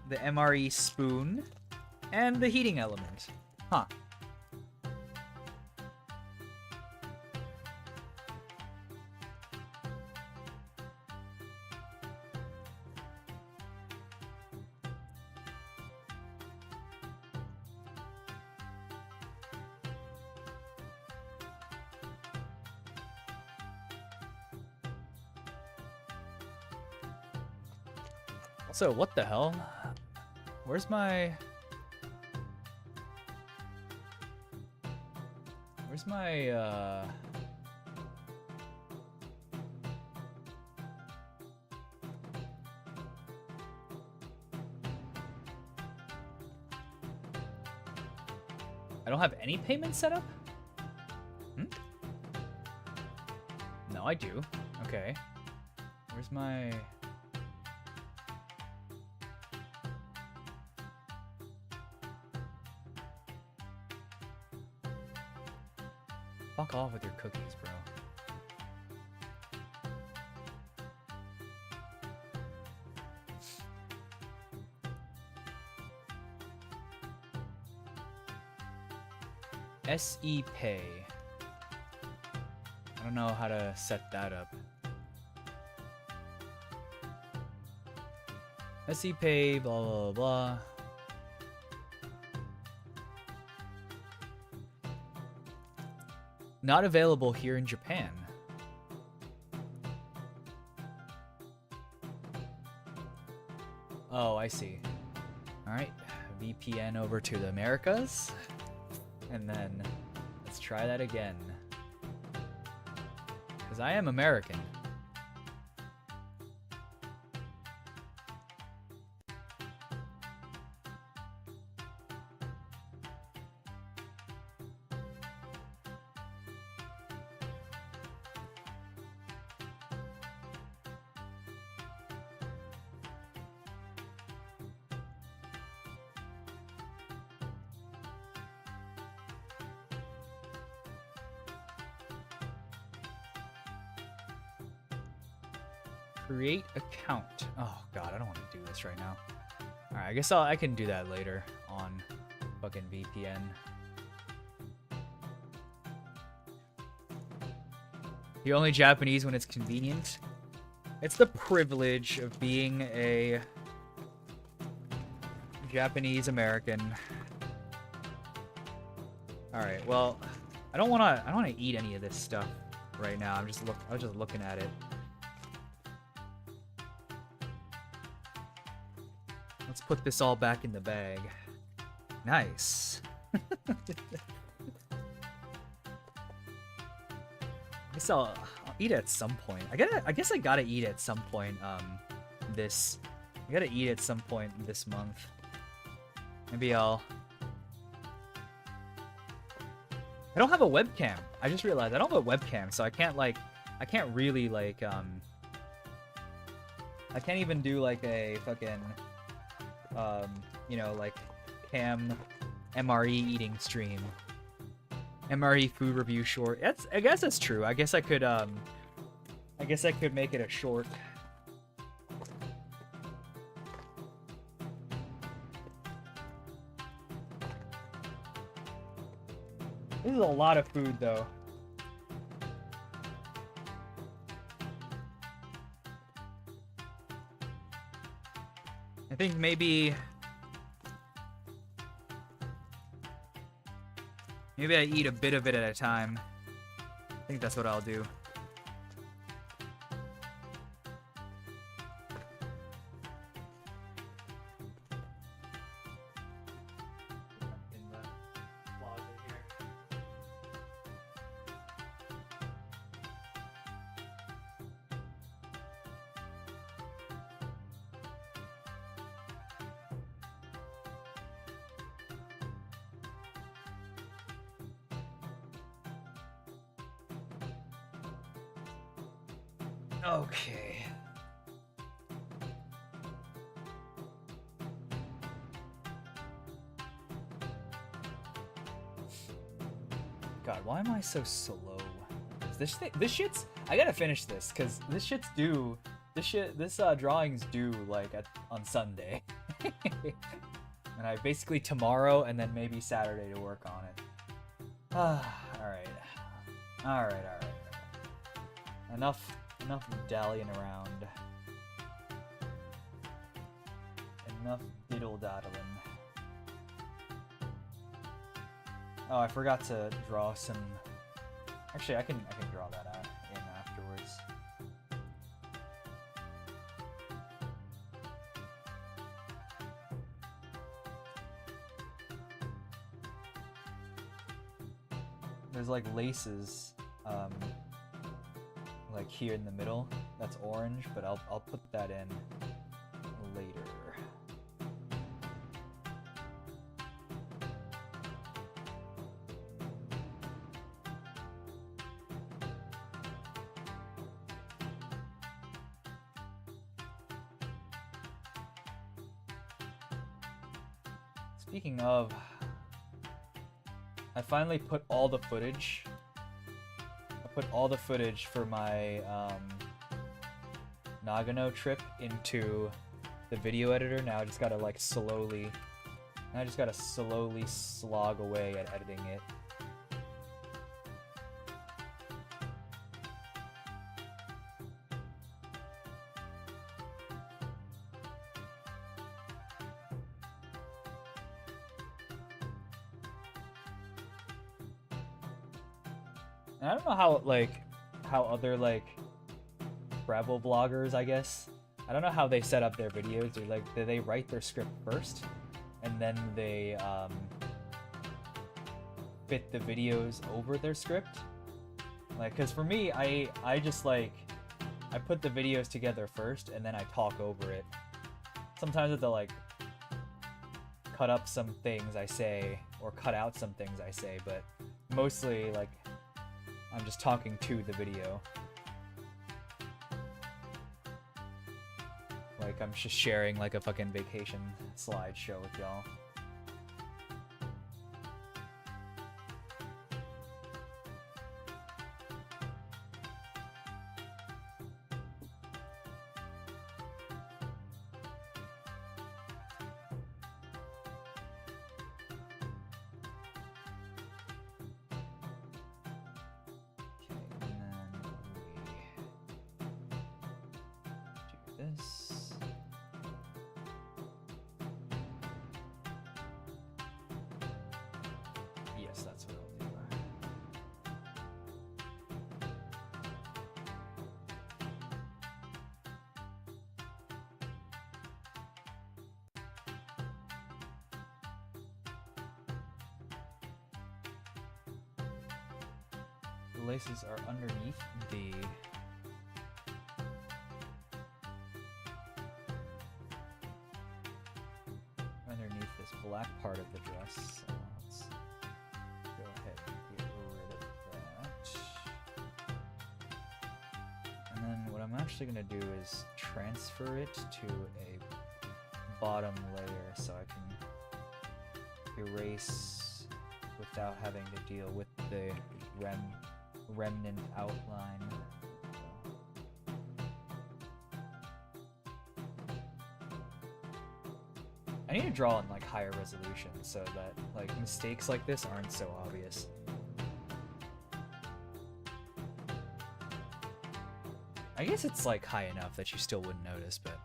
the MRE spoon, and the heating element. Huh. Also, what the hell? Where's my... I don't have any payment set up? Hmm? No, I do. Okay. Where's my... Fuck off with your cookies, bro. SE Pay. I don't know how to set that up. SE Pay, blah, blah, blah. not available here in Japan. Oh, I see. Alright, VPN over to the Americas. And then let's try that again. Because I am American. Create account. Oh god, I don't want to do this right now. Alright, I guess I can do that later on fucking VPN. You're only Japanese when it's convenient. It's the privilege of being a Japanese American. Alright, well, I don't wanna eat any of this stuff right now. I was just looking at it. Let's put this all back in the bag. Nice. I guess I'll eat at some point. I guess I gotta eat at some point. I gotta eat at some point this month. Maybe I don't have a webcam. I just realized I don't have a webcam, so I can't really I can't even do like a fucking you know, like cam MRE eating stream. MRE food review short. I guess that's true. I guess I could make it a short. This is a lot of food though. I think maybe I eat a bit of it at a time. I think that's what I'll do. In the closet here. Okay. God, why am I so slow? This shit's. I gotta finish this because this shit's due. This drawing's due like on Sunday, and I basically tomorrow and then maybe Saturday to work on it. All right. Enough dallying around. Enough diddle-daddling. Oh, I forgot to draw some... Actually, I can draw that out in afterwards. There's like laces, like here in the middle. That's orange, but I'll put that in later. Speaking of, I finally put all the footage. I put all the footage for my Nagano trip into the video editor. Now I just gotta slowly slog away at editing it. And I don't know how other like travel vloggers, I guess. I don't know how they set up their videos. Do they write their script first and then they fit the videos over their script? Like, cause for me, I just like I put the videos together first and then I talk over it. Sometimes they'll like cut up some things I say or cut out some things I say, but mostly like I'm just talking to the video. Like I'm just sharing like a fucking vacation slideshow with y'all. Yes, that's what I'll do. The laces are underneath the this black part of the dress. So let's go ahead and get rid of that. And then what I'm actually going to do is transfer it to a bottom layer so I can erase without having to deal with the remnant outline. I need to draw in like higher resolution so that like mistakes like this aren't so obvious. I guess it's like high enough that you still wouldn't notice, but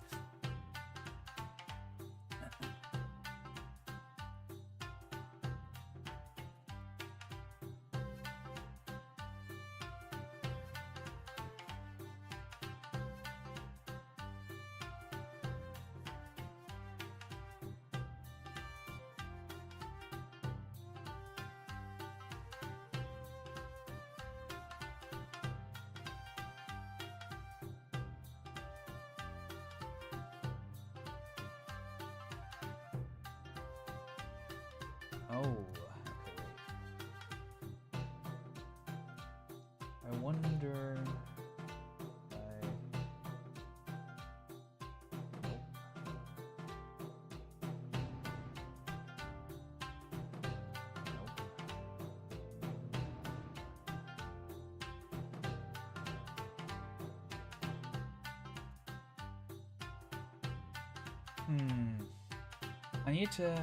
oh, okay, wait. I wonder if nope. I need to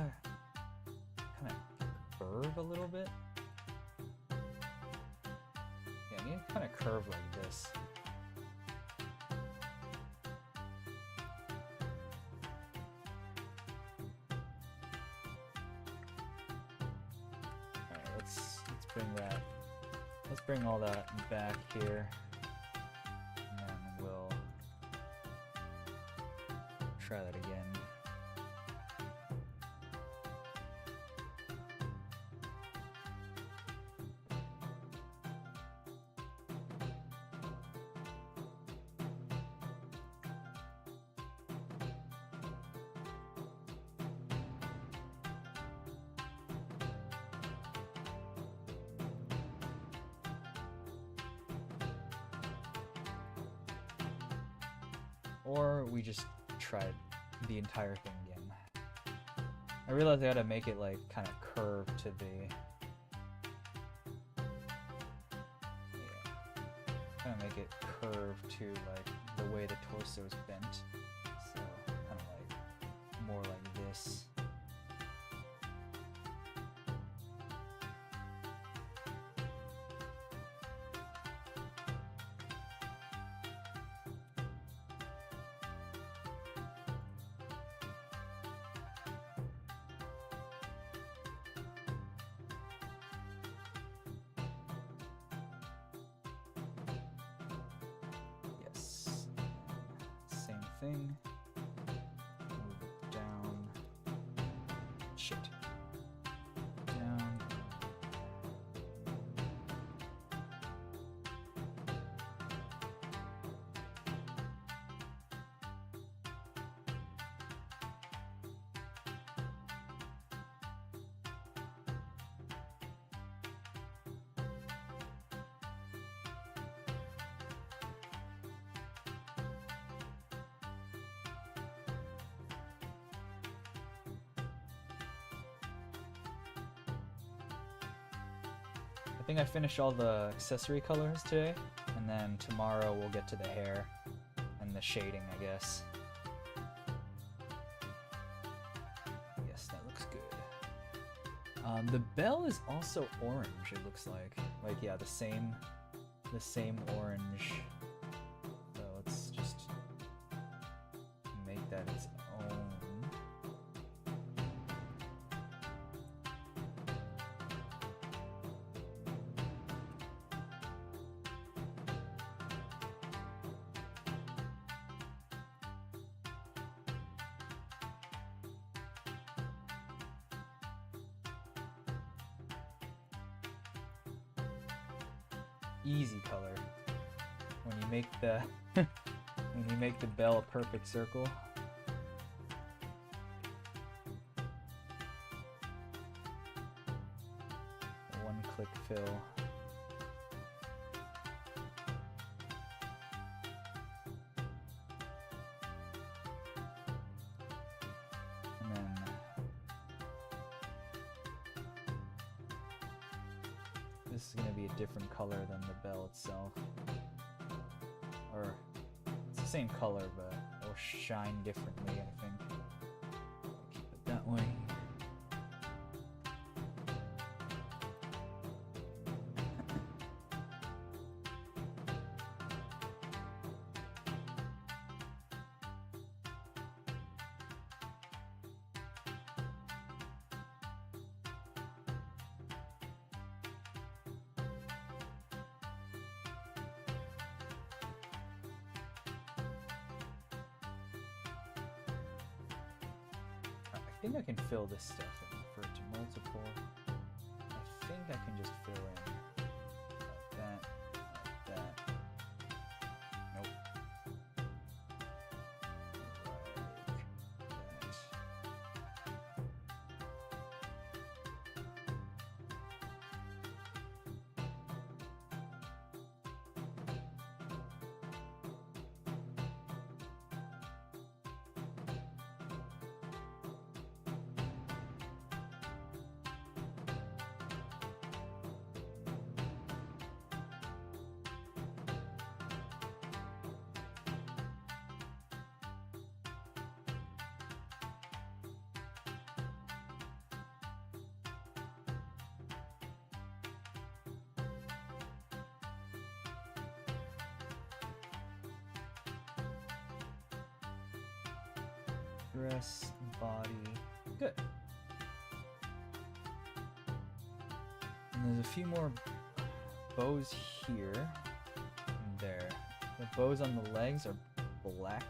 kind of curve a little bit. Yeah, I need to kind of curve like this. Alright, let's bring that. Let's bring all that back here. And then we'll try that again. Or we just try the entire thing again. I realized I gotta make it like kind of curve to the kind of make it curve to like the way the torso is bent. So kind of like more like this. thing. Move it down. Shit. Down. I think I finished all the accessory colors today, and then tomorrow we'll get to the hair and the shading, I guess. Yes, that looks good. The bell is also orange, it looks like. Like, yeah, the same orange. So let's just make that its own. Easy color when you make the when you make the bell a perfect circle. One click fill. And then this is going to be a different color than the bell itself. Or, it's the same color, but it'll shine differently, I think. Keep it that way. I think I can fill this stuff in for it to multiple. I think I can just fill in like that, like that. Nope. Like that. Dress, body, good. And there's a few more bows here and there. The bows on the legs are black.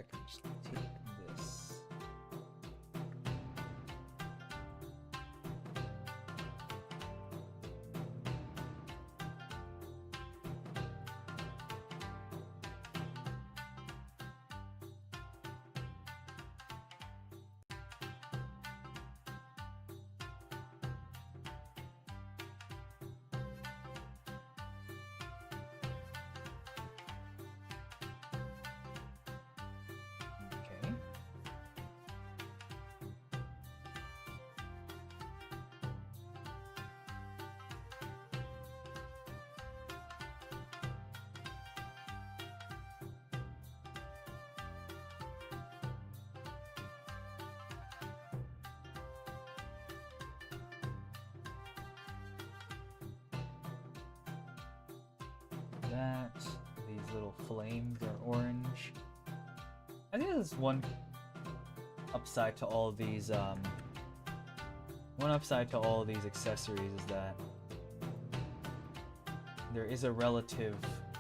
I can just take this. Okay. That, these little flames are orange. I think there's one upside to all these accessories is that there is a relative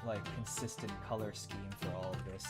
like consistent color scheme for all of this.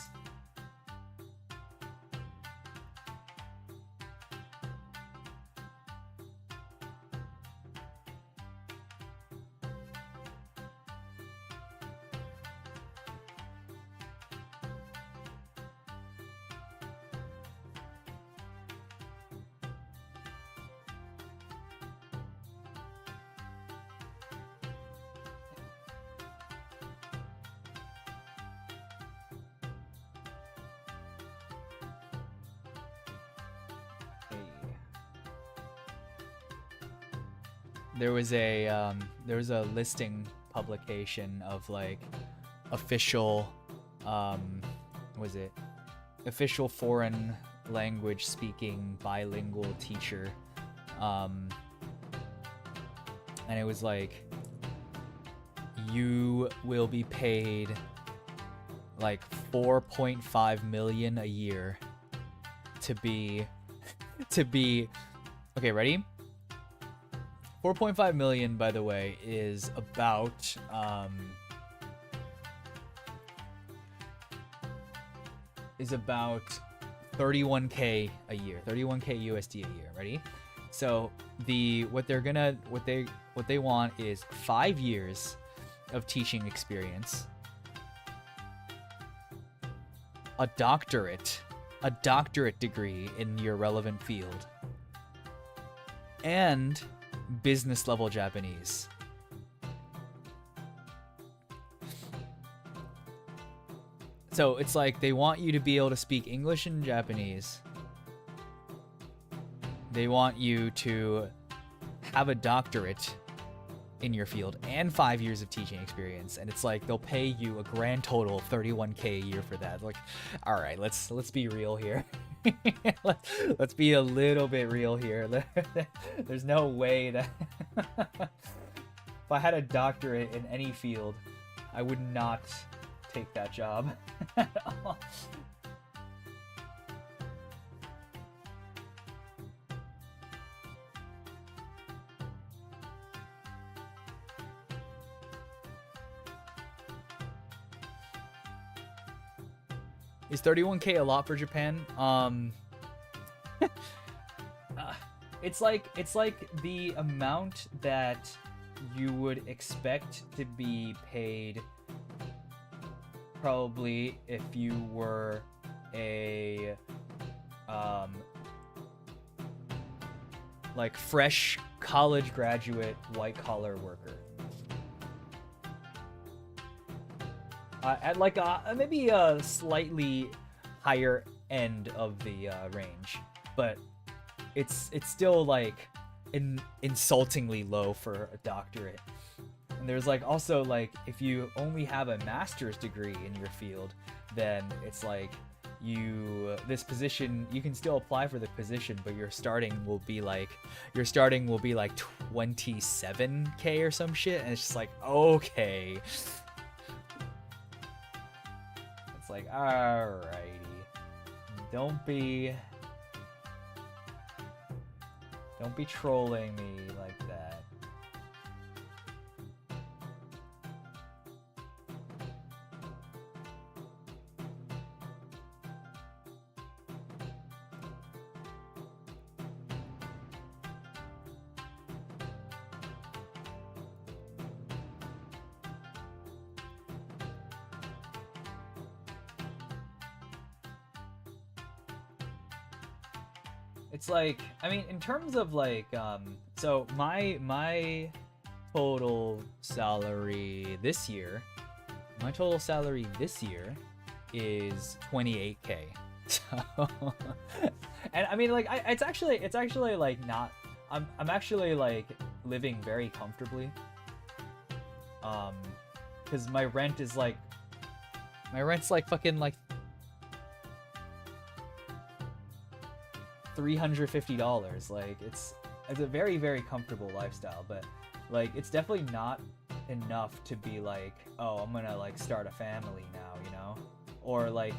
There was a listing publication of like official official foreign language speaking bilingual teacher, and it was like you will be paid like 4.5 million a year to be okay, ready? 4.5 million, by the way, is about 31K a year, 31K USD a year. Ready? So what they want is 5 years of teaching experience, a doctorate degree in your relevant field, and business level Japanese. So it's like they want you to be able to speak English and Japanese. They want you to have a doctorate in your field and 5 years of teaching experience, and it's like they'll pay you a grand total of 31K a year for that. Like, all right, let's be real here. Let's be a little bit real here. There's no way that if I had a doctorate in any field, I would not take that job at all. Is 31K a lot for Japan? It's like the amount that you would expect to be paid probably if you were a like fresh college graduate white collar worker. At like maybe a slightly higher end of the range, but it's still like insultingly low for a doctorate. And there's like also like if you only have a master's degree in your field, then it's like this position, you can still apply for the position, but your starting will be like 27K or some shit, and it's just like, okay. It's like, alrighty. Don't be trolling me like that. it's like, I mean, in terms of like, so my total salary this year, is 28K. So, and I mean, like, it's actually like not. I'm actually like living very comfortably. Because my rent's like fucking like $350. Like it's a very, very comfortable lifestyle, but like it's definitely not enough to be like, oh, I'm gonna like start a family now, you know, or like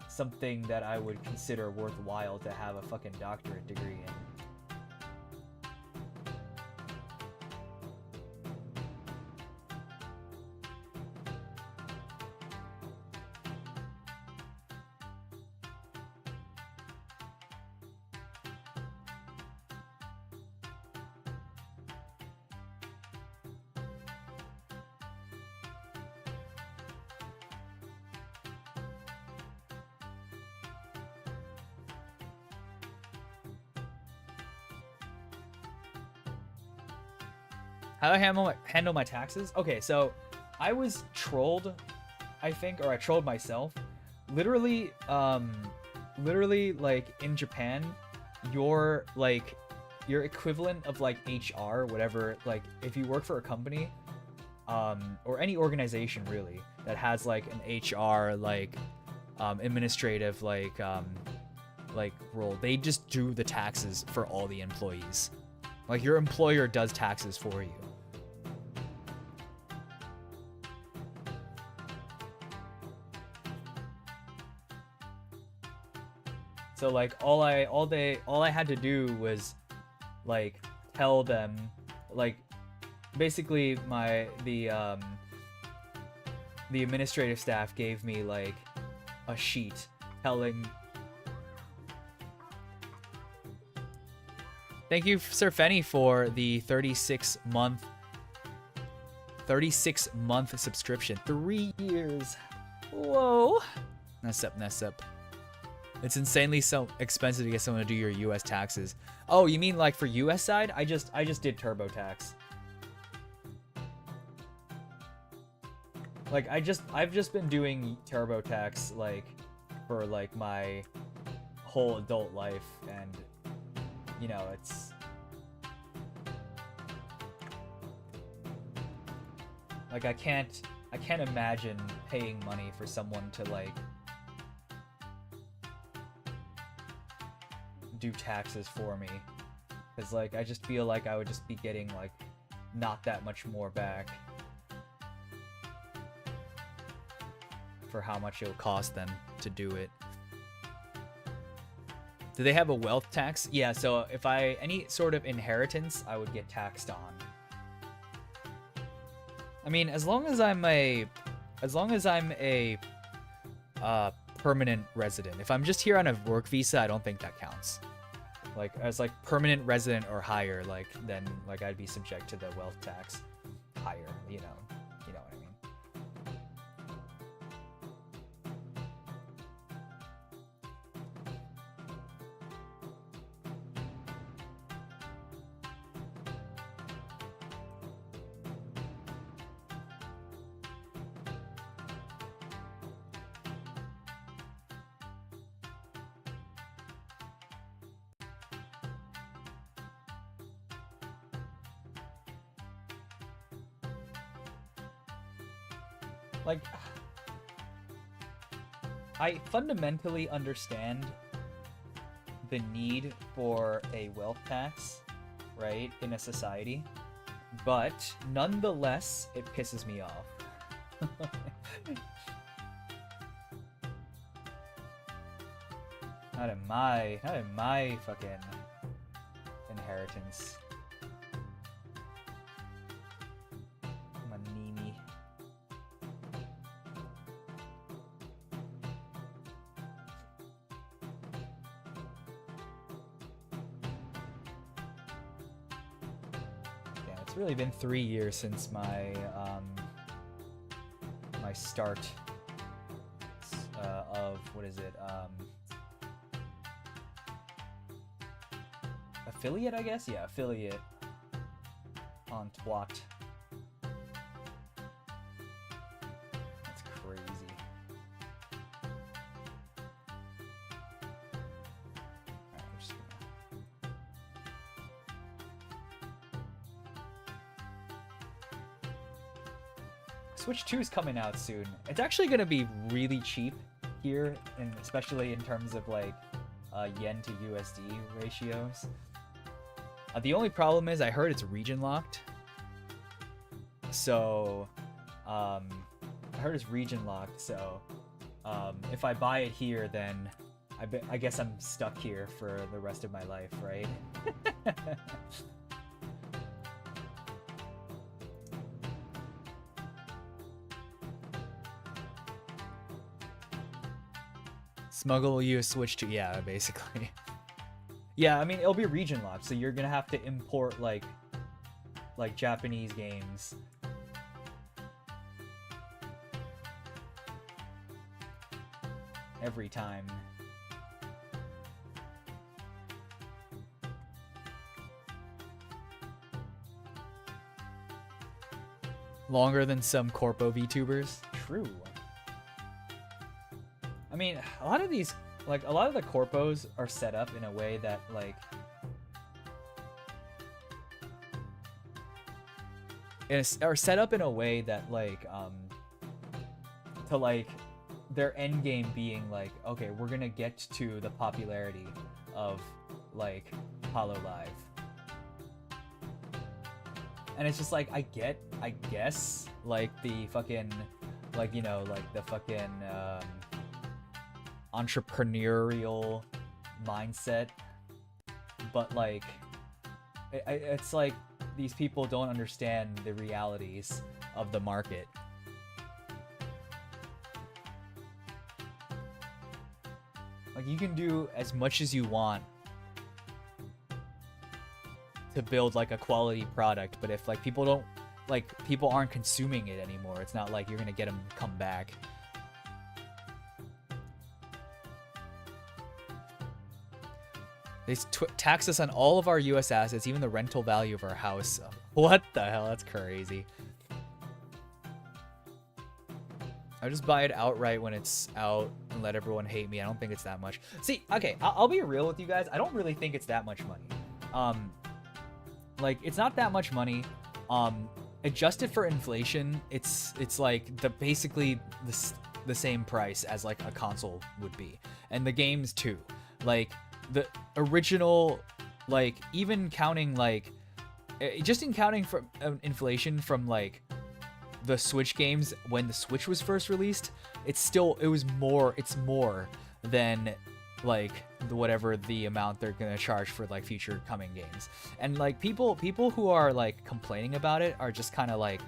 something that I would consider worthwhile to have a fucking doctorate degree in. How do I handle my taxes? Okay, so I was trolled, I think, or I trolled myself. Literally, like in Japan, your equivalent of like HR, whatever, like if you work for a company, or any organization really that has like an HR administrative like role, they just do the taxes for all the employees. Like your employer does taxes for you. So like all I had to do was like tell them, like basically the administrative staff gave me like a sheet telling. Thank you, Sir Fenny, for the 36-month subscription. 3 years. Whoa. Mess up. It's insanely so expensive to get someone to do your US taxes. Oh, you mean like for US side? I just did TurboTax. Like I've just been doing TurboTax like for like my whole adult life, and you know, it's like I can't imagine paying money for someone to like do taxes for me, because like I just feel like I would just be getting like not that much more back for how much it'll cost them to do it. Do they have a wealth tax? Yeah, so if any sort of inheritance, I would get taxed on. I mean, as long as I'm a permanent resident. If I'm just here on a work visa, I don't think that counts. Like as like permanent resident or higher, like then like I'd be subject to the wealth tax higher, you know what I mean. Like, I fundamentally understand the need for a wealth tax, right, in a society, but nonetheless, it pisses me off. Not in my fucking inheritance. Manini. Yeah, it's really been 3 years since my my start of what is it? affiliate, I guess? Yeah, affiliate on Twat. That's crazy. Alright, I'm just gonna... Switch 2 is coming out soon. It's actually gonna be really cheap here, and especially in terms of like yen to USD ratios. The only problem is I heard it's region locked. So I heard it's region locked, so if I buy it here, then I guess I'm stuck here for the rest of my life, right? Smuggle you a Switch to, yeah, basically. Yeah, I mean, it'll be region locked, so you're gonna have to import like Japanese games. Every time. Longer than some Corpo VTubers? True. I mean, a lot of these, like, a lot of the corpos are set up in a way that, like, are set up in a way that, like, to, like, their end game being, like, okay, we're gonna get to the popularity of, like, Hololive. And it's just, like, I guess, like, the fucking, like, you know, like, the fucking, entrepreneurial mindset, but like it's like these people don't understand the realities of the market. Like, you can do as much as you want to build like a quality product, but if like people aren't consuming it anymore, it's not like you're gonna get them to come back. They tax us on all of our US assets, even the rental value of our house. What the hell? That's crazy. I just buy it outright when it's out and let everyone hate me. I don't think it's that much. See, okay, I'll be real with you guys. I don't really think it's that much money. Like, it's not that much money. Adjusted for inflation, it's like basically the same price as like a console would be, and the games too. Like, the original, like, even counting, like, just in counting from inflation from, like, the Switch games when the Switch was first released, it's more than, like, whatever the amount they're gonna charge for, like, future coming games. And, like, people who are, like, complaining about it are just kind of, like,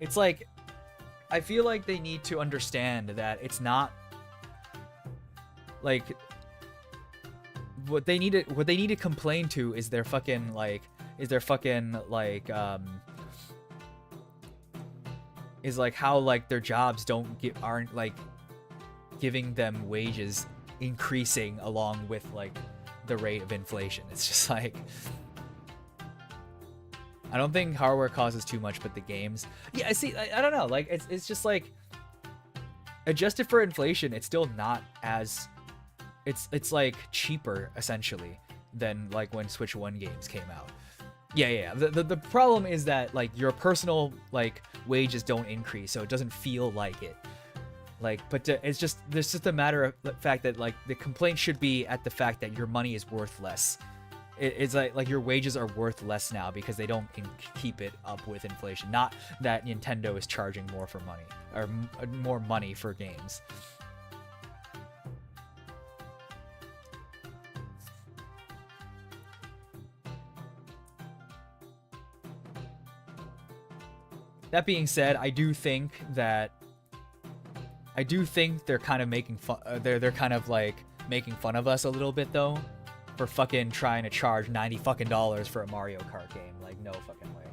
it's like, I feel like they need to understand that it's not like what they need to complain to is their fucking like is like how like their jobs aren't like giving them wages increasing along with like the rate of inflation. It's just like, I don't think hardware causes too much, but the games. Yeah, see, I don't know. Like, it's just like, adjusted for inflation, it's still not as, it's like cheaper essentially than like when Switch 1 games came out. Yeah. The problem is that like your personal like wages don't increase, so it doesn't feel like it. Like, but there's just a matter of the fact that like the complaint should be at the fact that your money is worth less. It's like your wages are worth less now because they don't keep it up with inflation. Not that Nintendo is charging more for money or more money for games. That being said, I do think they're kind of making fun. They're kind of like making fun of us a little bit though, for fucking trying to charge $90 fucking for a Mario Kart game. Like, no fucking way.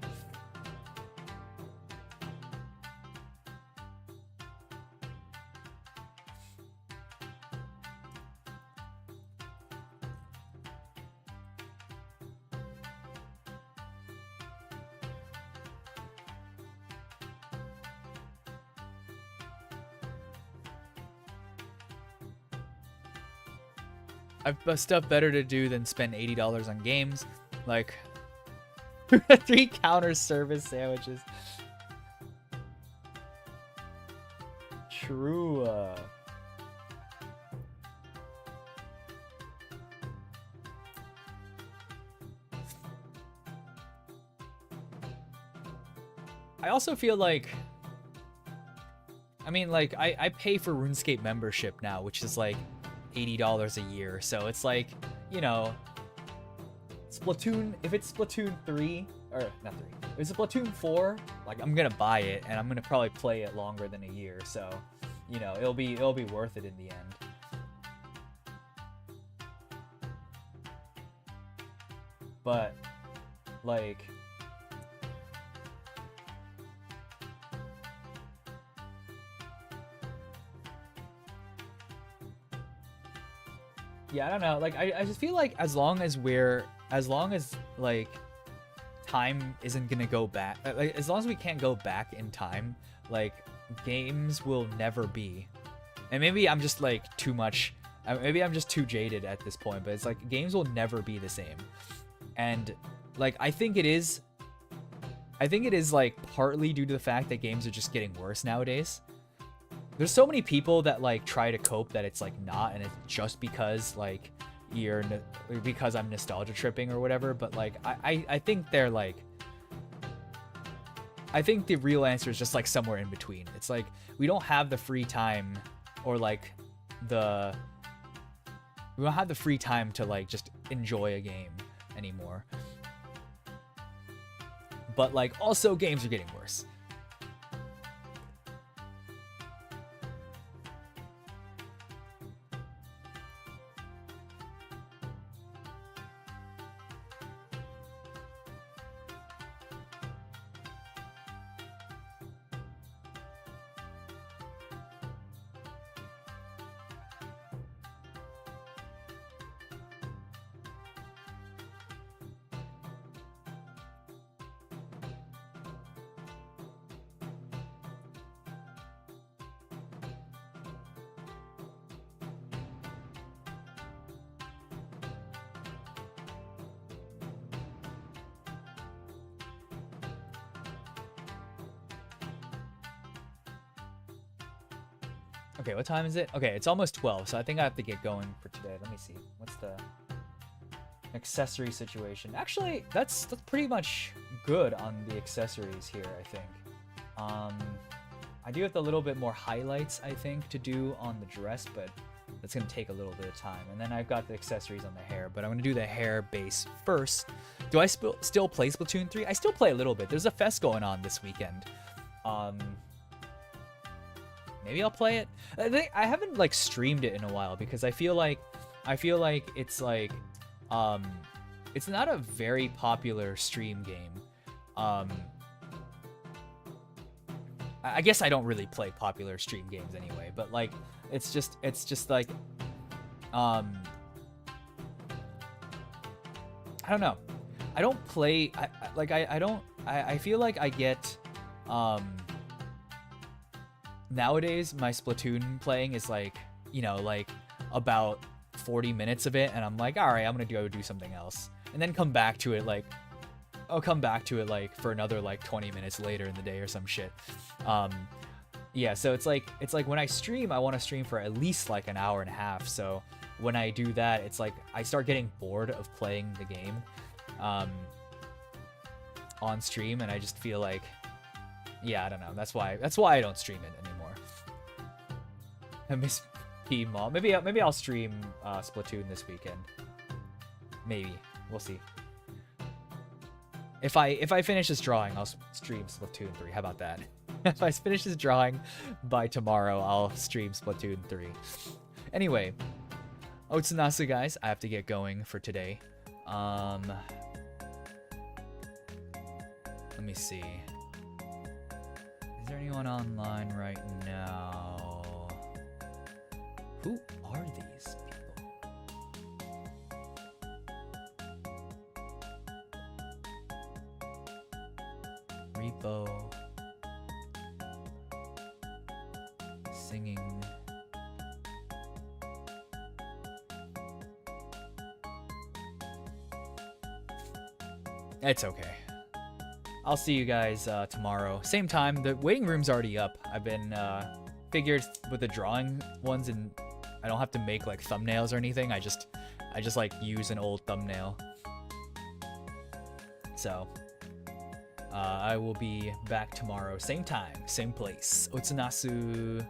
I've stuff better to do than spend $80 on games, like 3 counter service sandwiches. True. I also feel like, I mean, like, I pay for RuneScape membership now, which is like $80 a year. So it's like, you know, Splatoon, if it's Splatoon 3, or not 3, if it's Splatoon 4, like, I'm gonna buy it, and I'm gonna probably play it longer than a year. So, you know, it'll be worth it in the end. But, like, yeah, I don't know. Like, I just feel like as long as like time isn't gonna go back, like as long as we can't go back in time, like games will never be. And maybe I'm just like too much. Maybe I'm just too jaded at this point. But it's like games will never be the same. And like I think it is like partly due to the fact that games are just getting worse nowadays. There's so many people that like try to cope that it's like not, and it's just because like because I'm nostalgia tripping or whatever. But like I think they're like, I think the real answer is just like somewhere in between. It's like we don't have the free time, or like we don't have the free time to like just enjoy a game anymore. But like also games are getting worse. Okay, what time is it? Okay, it's almost 12, so I think I have to get going for today. Let me see. What's the accessory situation? Actually, that's pretty much good on the accessories here, I think. I do have a little bit more highlights, I think, to do on the dress, but that's going to take a little bit of time. And then I've got the accessories on the hair, but I'm going to do the hair base first. Do I still play Splatoon 3? I still play a little bit. There's a fest going on this weekend. Maybe I'll play it. I haven't like streamed it in a while because I feel like it's like it's not a very popular stream game. I guess I don't really play popular stream games anyway, but like it's just like I don't know. I don't play I feel like I get nowadays my Splatoon playing is like, you know, like about 40 minutes of it, and I'm like, all right, I'm gonna go do something else, and then come back to it like I'll come back to it like for another like 20 minutes later in the day or some shit. Yeah, so it's like when I stream, I want to stream for at least like an hour and a half. So when I do that, it's like I start getting bored of playing the game on stream, and I just feel like, yeah, I don't know. That's why I don't stream it anymore. I miss Peen. Maybe I'll stream Splatoon this weekend. Maybe, we'll see. If I finish this drawing, I'll stream Splatoon 3. How about that? If I finish this drawing by tomorrow, I'll stream Splatoon 3. Anyway, Nasu guys, I have to get going for today. Let me see. Is there anyone online right now? Who are these people? Repo. Singing. It's okay. I'll see you guys tomorrow. Same time. The waiting room's already up. I've been figured with the drawing ones, and I don't have to make like thumbnails or anything. I just like use an old thumbnail. So I will be back tomorrow, same time, same place. Otsunasu.